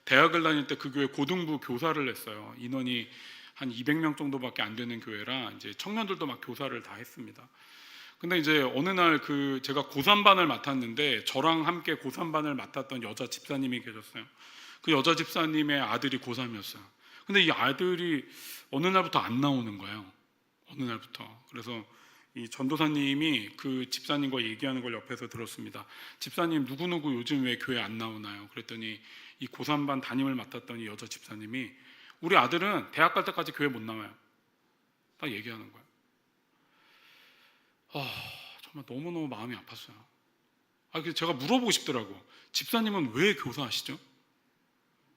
대학을 다닐 때 그 교회 고등부 교사를 했어요. 인원이 한 200명 정도밖에 안 되는 교회라 이제 청년들도 막 교사를 다 했습니다. 근데 이제 어느 날 제가 고3반을 맡았는데 저랑 함께 고3반을 맡았던 여자 집사님이 계셨어요. 그 여자 집사님의 아들이 고3이었어요. 근데 이 아들이 어느 날부터 안 나오는 거예요. 어느 날부터. 그래서 이 전도사님이 그 집사님과 얘기하는 걸 옆에서 들었습니다. 집사님, 누구누구 요즘 왜 교회 안 나오나요? 그랬더니 이 고3반 담임을 맡았던 이 여자 집사님이 우리 아들은 대학 갈 때까지 교회 못 나와요. 딱 얘기하는 거예요. 정말 너무너무 마음이 아팠어요. 그래서 제가 물어보고 싶더라고. 집사님은 왜 교사하시죠?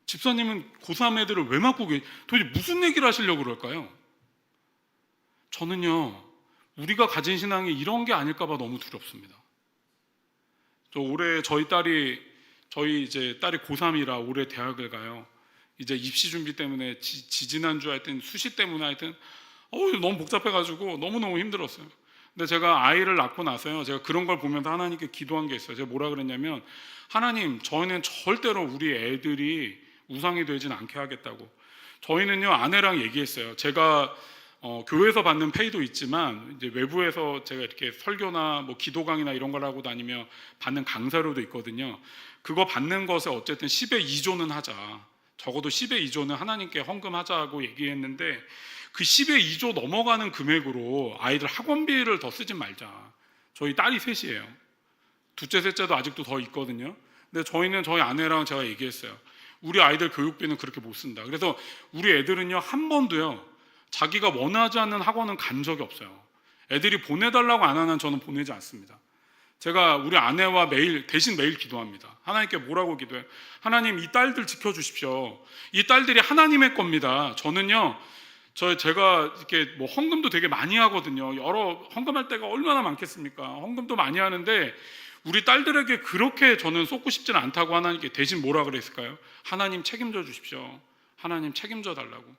집사님은 고3 애들을 왜 맡고 도대체 무슨 얘기를 하시려고 그럴까요? 저는요, 우리가 가진 신앙이 이런 게 아닐까 봐 너무 두렵습니다. 올해 저희 딸이 고3이라 올해 대학을 가요. 이제 입시 준비 때문에 지지난주 하여튼 수시 때문에 하여튼 너무 복잡해가지고 너무너무 힘들었어요. 근데 제가 아이를 낳고 나서요, 제가 그런 걸 보면서 하나님께 기도한 게 있어요. 제가 뭐라 그랬냐면, 하나님, 저희는 절대로 우리 애들이 우상이 되진 않게 하겠다고. 저희는요, 아내랑 얘기했어요. 제가 교회에서 받는 페이도 있지만 이제 외부에서 제가 이렇게 설교나 뭐 기도 강의나 이런 걸 하고 다니며 받는 강사료도 있거든요. 그거 받는 것에 어쨌든 10의 2조는 하자. 적어도 10의 2조는 하나님께 헌금하자고 얘기했는데, 그 10의 2조 넘어가는 금액으로 아이들 학원비를 더 쓰지 말자. 저희 딸이 셋이에요. 둘째, 셋째도 아직도 더 있거든요. 근데 저희는 저희 아내랑 제가 얘기했어요. 우리 아이들 교육비는 그렇게 못 쓴다. 그래서 우리 애들은요, 한 번도요, 자기가 원하지 않는 학원은 간 적이 없어요. 애들이 보내달라고 안 하면 저는 보내지 않습니다. 제가 우리 아내와 대신 매일 기도합니다. 하나님께 뭐라고 기도해요? 하나님, 이 딸들 지켜주십시오. 이 딸들이 하나님의 겁니다. 저는요, 제가 이렇게 뭐 헌금도 되게 많이 하거든요. 여러 헌금할 때가 얼마나 많겠습니까? 헌금도 많이 하는데 우리 딸들에게 그렇게 저는 쏟고 싶지는 않다고 하나님께 대신 뭐라 그랬을까요? 하나님 책임져 주십시오. 하나님 책임져 달라고.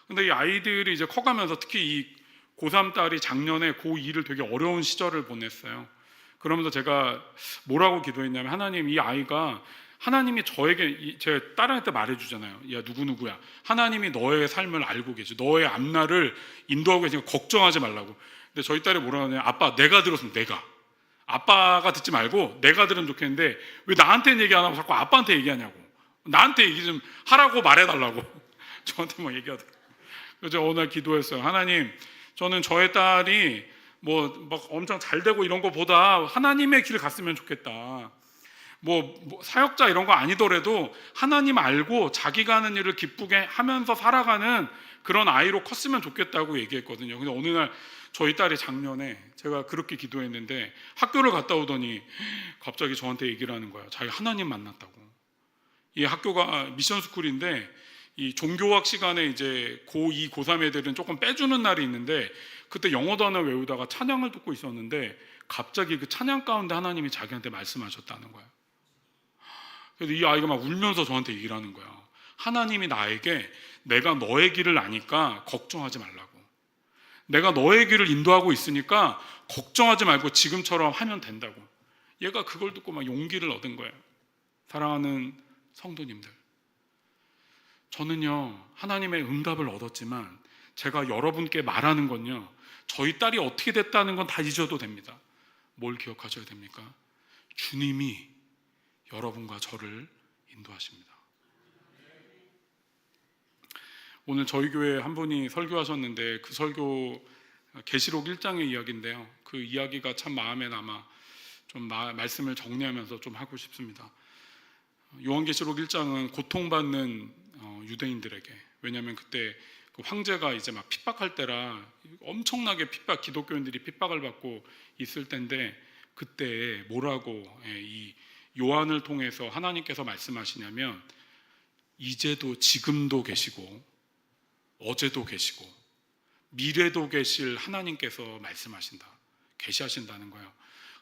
근데 이 아이들이 이제 커가면서 특히 이 고3 딸이 작년에 고2를 되게 어려운 시절을 보냈어요. 그러면서 제가 뭐라고 기도했냐면, 하나님, 이 아이가 하나님이 저에게, 제가 딸한테 말해주잖아요. 야, 누구누구야, 하나님이 너의 삶을 알고 계시, 너의 앞날을 인도하고 계시니까 걱정하지 말라고. 근데 저희 딸이 뭐라고 하냐면, 아빠, 내가 들었으면 내가 아빠가 듣지 말고 내가 들으면 좋겠는데 왜 나한테는 얘기 안 하고 자꾸 아빠한테 얘기하냐고. 나한테 얘기 좀 하라고 말해달라고 저한테 뭐 얘기하더라고요. 그래서 오늘 기도했어요. 하나님, 저는 저의 딸이 뭐 막 엄청 잘 되고 이런 거보다 하나님의 길 갔으면 좋겠다. 뭐 사역자 이런 거 아니더라도 하나님 알고 자기가 하는 일을 기쁘게 하면서 살아가는 그런 아이로 컸으면 좋겠다고 얘기했거든요. 근데 어느 날 저희 딸이 작년에 제가 그렇게 기도했는데 학교를 갔다 오더니 갑자기 저한테 얘기를 하는 거야. 자기 하나님 만났다고. 이 학교가 미션 스쿨인데 이 종교학 시간에 이제 고2, 고3 애들은 조금 빼주는 날이 있는데 그때 영어 단어 외우다가 찬양을 듣고 있었는데 갑자기 그 찬양 가운데 하나님이 자기한테 말씀하셨다는 거야. 그래서 이 아이가 막 울면서 저한테 얘기를 하는 거야. 하나님이 나에게 내가 너의 길을 아니까 걱정하지 말라고. 내가 너의 길을 인도하고 있으니까 걱정하지 말고 지금처럼 하면 된다고. 얘가 그걸 듣고 막 용기를 얻은 거예요. 사랑하는 성도님들, 저는요 하나님의 응답을 얻었지만 제가 여러분께 말하는 건요, 저희 딸이 어떻게 됐다는 건 다 잊어도 됩니다. 뭘 기억하셔야 됩니까? 주님이 여러분과 저를 인도하십니다. 오늘 저희 교회 한 분이 설교하셨는데 그 설교 계시록 1장의 이야기인데요, 그 이야기가 참 마음에 남아 좀 말씀을 정리하면서 좀 하고 싶습니다. 요한계시록 1장은 고통받는 유대인들에게, 왜냐하면 그때 그 황제가 이제 막 핍박할 때라 엄청나게 기독교인들이 핍박을 받고 있을 때인데 그때 뭐라고 이 요한을 통해서 하나님께서 말씀하시냐면 이제도 지금도 계시고 어제도 계시고 미래도 계실 하나님께서 말씀하신다, 계시하신다는 거예요.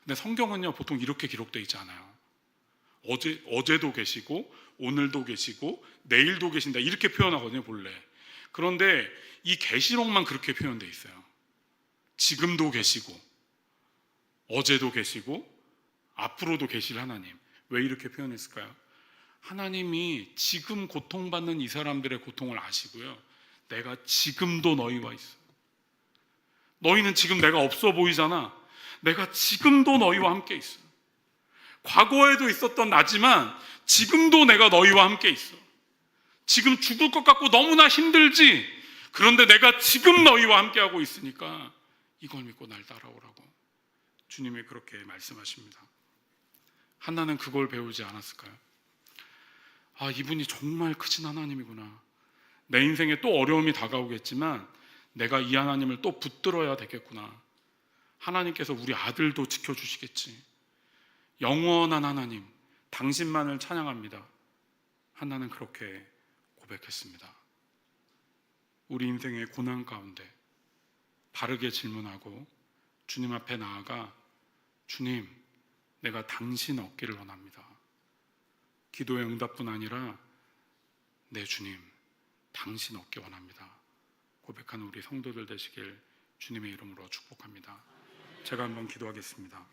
근데 성경은요 보통 이렇게 기록되어 있지 않아요. 어제도 계시고 오늘도 계시고 내일도 계신다 이렇게 표현하거든요 본래. 그런데 이 계시록만 그렇게 표현되어 있어요. 지금도 계시고 어제도 계시고 앞으로도 계실 하나님. 왜 이렇게 표현했을까요? 하나님이 지금 고통받는 이 사람들의 고통을 아시고요, 내가 지금도 너희와 있어. 너희는 지금 내가 없어 보이잖아. 내가 지금도 너희와 함께 있어. 과거에도 있었던 나지만 지금도 내가 너희와 함께 있어. 지금 죽을 것 같고 너무나 힘들지? 그런데 내가 지금 너희와 함께하고 있으니까 이걸 믿고 날 따라오라고 주님이 그렇게 말씀하십니다. 한나는 그걸 배우지 않았을까요? 아, 이분이 정말 크신 하나님이구나. 내 인생에 또 어려움이 다가오겠지만 내가 이 하나님을 또 붙들어야 되겠구나. 하나님께서 우리 아들도 지켜주시겠지. 영원한 하나님, 당신만을 찬양합니다. 한나는 그렇게 고백했습니다. 우리 인생의 고난 가운데 바르게 질문하고 주님 앞에 나아가, 주님, 내가 당신 얻기를 원합니다. 기도의 응답뿐 아니라 내 주님, 당신 얻기 원합니다. 고백하는 우리 성도들 되시길 주님의 이름으로 축복합니다. 제가 한번 기도하겠습니다.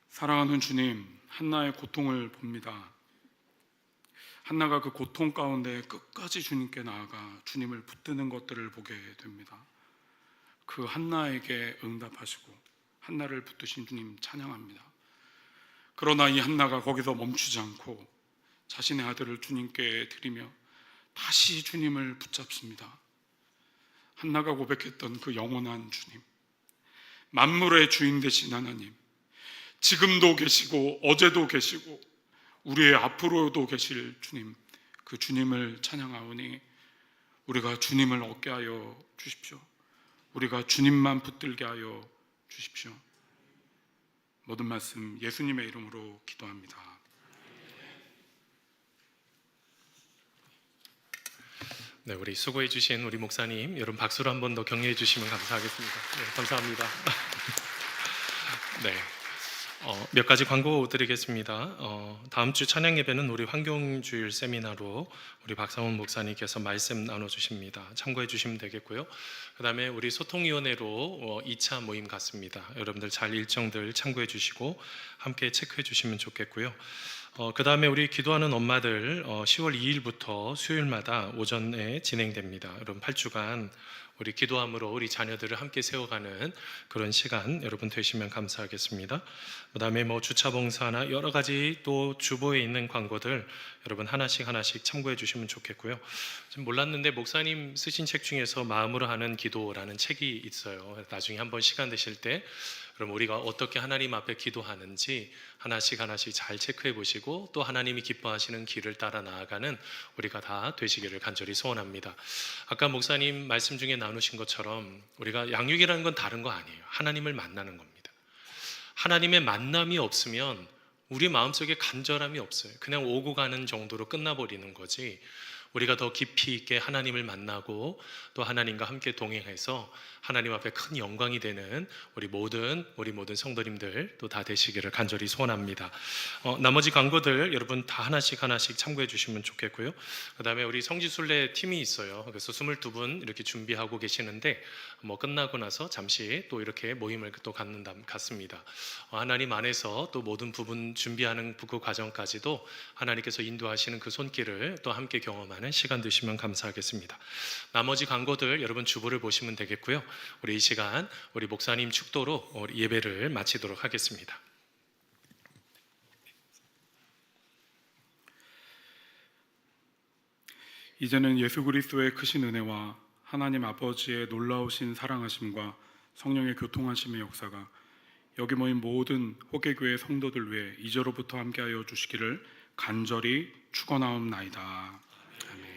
사랑하는 주님, 한나의 고통을 봅니다. 한나가 그 고통 가운데 끝까지 주님께 나아가 주님을 붙드는 것들을 보게 됩니다. 그 한나에게 응답하시고 한나를 붙드신 주님 찬양합니다. 그러나 이 한나가 거기서 멈추지 않고 자신의 아들을 주님께 드리며 다시 주님을 붙잡습니다. 한나가 고백했던 그 영원한 주님, 만물의 주인 되신 하나님, 지금도 계시고 어제도 계시고 우리의 앞으로도 계실 주님, 그 주님을 찬양하오니 우리가 주님을 얻게 하여 주십시오. 우리가 주님만 붙들게 하여 주십시오. 모든 말씀 예수님의 이름으로 기도합니다. 네, 우리 수고해 주신 우리 목사님, 여러분 박수로 한 번 더 격려해 주시면 감사하겠습니다. 네, 감사합니다. 네, 몇 가지 광고 드리겠습니다. 다음 주 찬양 예배는 우리 환경주일 세미나로 우리 박상훈 목사님께서 말씀 나눠주십니다. 참고해 주시면 되겠고요. 그 다음에 우리 소통위원회로 2차 모임 같습니다. 여러분들 잘 일정들 참고해 주시고 함께 체크해 주시면 좋겠고요. 그 다음에 우리 기도하는 엄마들 10월 2일부터 수요일마다 오전에 진행됩니다. 여러분 8주간 우리 기도함으로 우리 자녀들을 함께 세워가는 그런 시간 여러분 되시면 감사하겠습니다. 그 다음에 뭐 주차 봉사나 여러 가지 또 주보에 있는 광고들 여러분 하나씩 참고해 주시면 좋겠고요. 좀 몰랐는데 목사님 쓰신 책 중에서 마음으로 하는 기도라는 책이 있어요. 나중에 한번 시간 되실 때 그럼 우리가 어떻게 하나님 앞에 기도하는지 하나씩 잘 체크해 보시고 또 하나님이 기뻐하시는 길을 따라 나아가는 우리가 다 되시기를 간절히 소원합니다. 아까 목사님 말씀 중에 나누신 것처럼 우리가 양육이라는 건 다른 거 아니에요. 하나님을 만나는 겁니다. 하나님의 만남이 없으면 우리 마음속에 간절함이 없어요. 그냥 오고 가는 정도로 끝나버리는 거지. 우리가 더 깊이 있게 하나님을 만나고 또 하나님과 함께 동행해서 하나님 앞에 큰 영광이 되는 우리 모든 성도님들 또 다 되시기를 간절히 소원합니다. 나머지 광고들 여러분 다 하나씩 참고해 주시면 좋겠고요. 그 다음에 우리 성지순례 팀이 있어요. 그래서 22분 이렇게 준비하고 계시는데 뭐 끝나고 나서 잠시 또 이렇게 모임을 또 갖습니다. 하나님 안에서 또 모든 부분 준비하는 그 과정까지도 하나님께서 인도하시는 그 손길을 또 함께 경험하는 시간 되시면 감사하겠습니다. 나머지 광고들 여러분 주보를 보시면 되겠고요. 우리 이 시간 우리 목사님 축도로 우리 예배를 마치도록 하겠습니다. 이제는 예수 그리스도의 크신 은혜와 하나님 아버지의 놀라우신 사랑하심과 성령의 교통하심의 역사가 여기 모인 모든 호계교회 성도들 위해 이제로부터 함께하여 주시기를 간절히 축원하옵나이다. 아멘.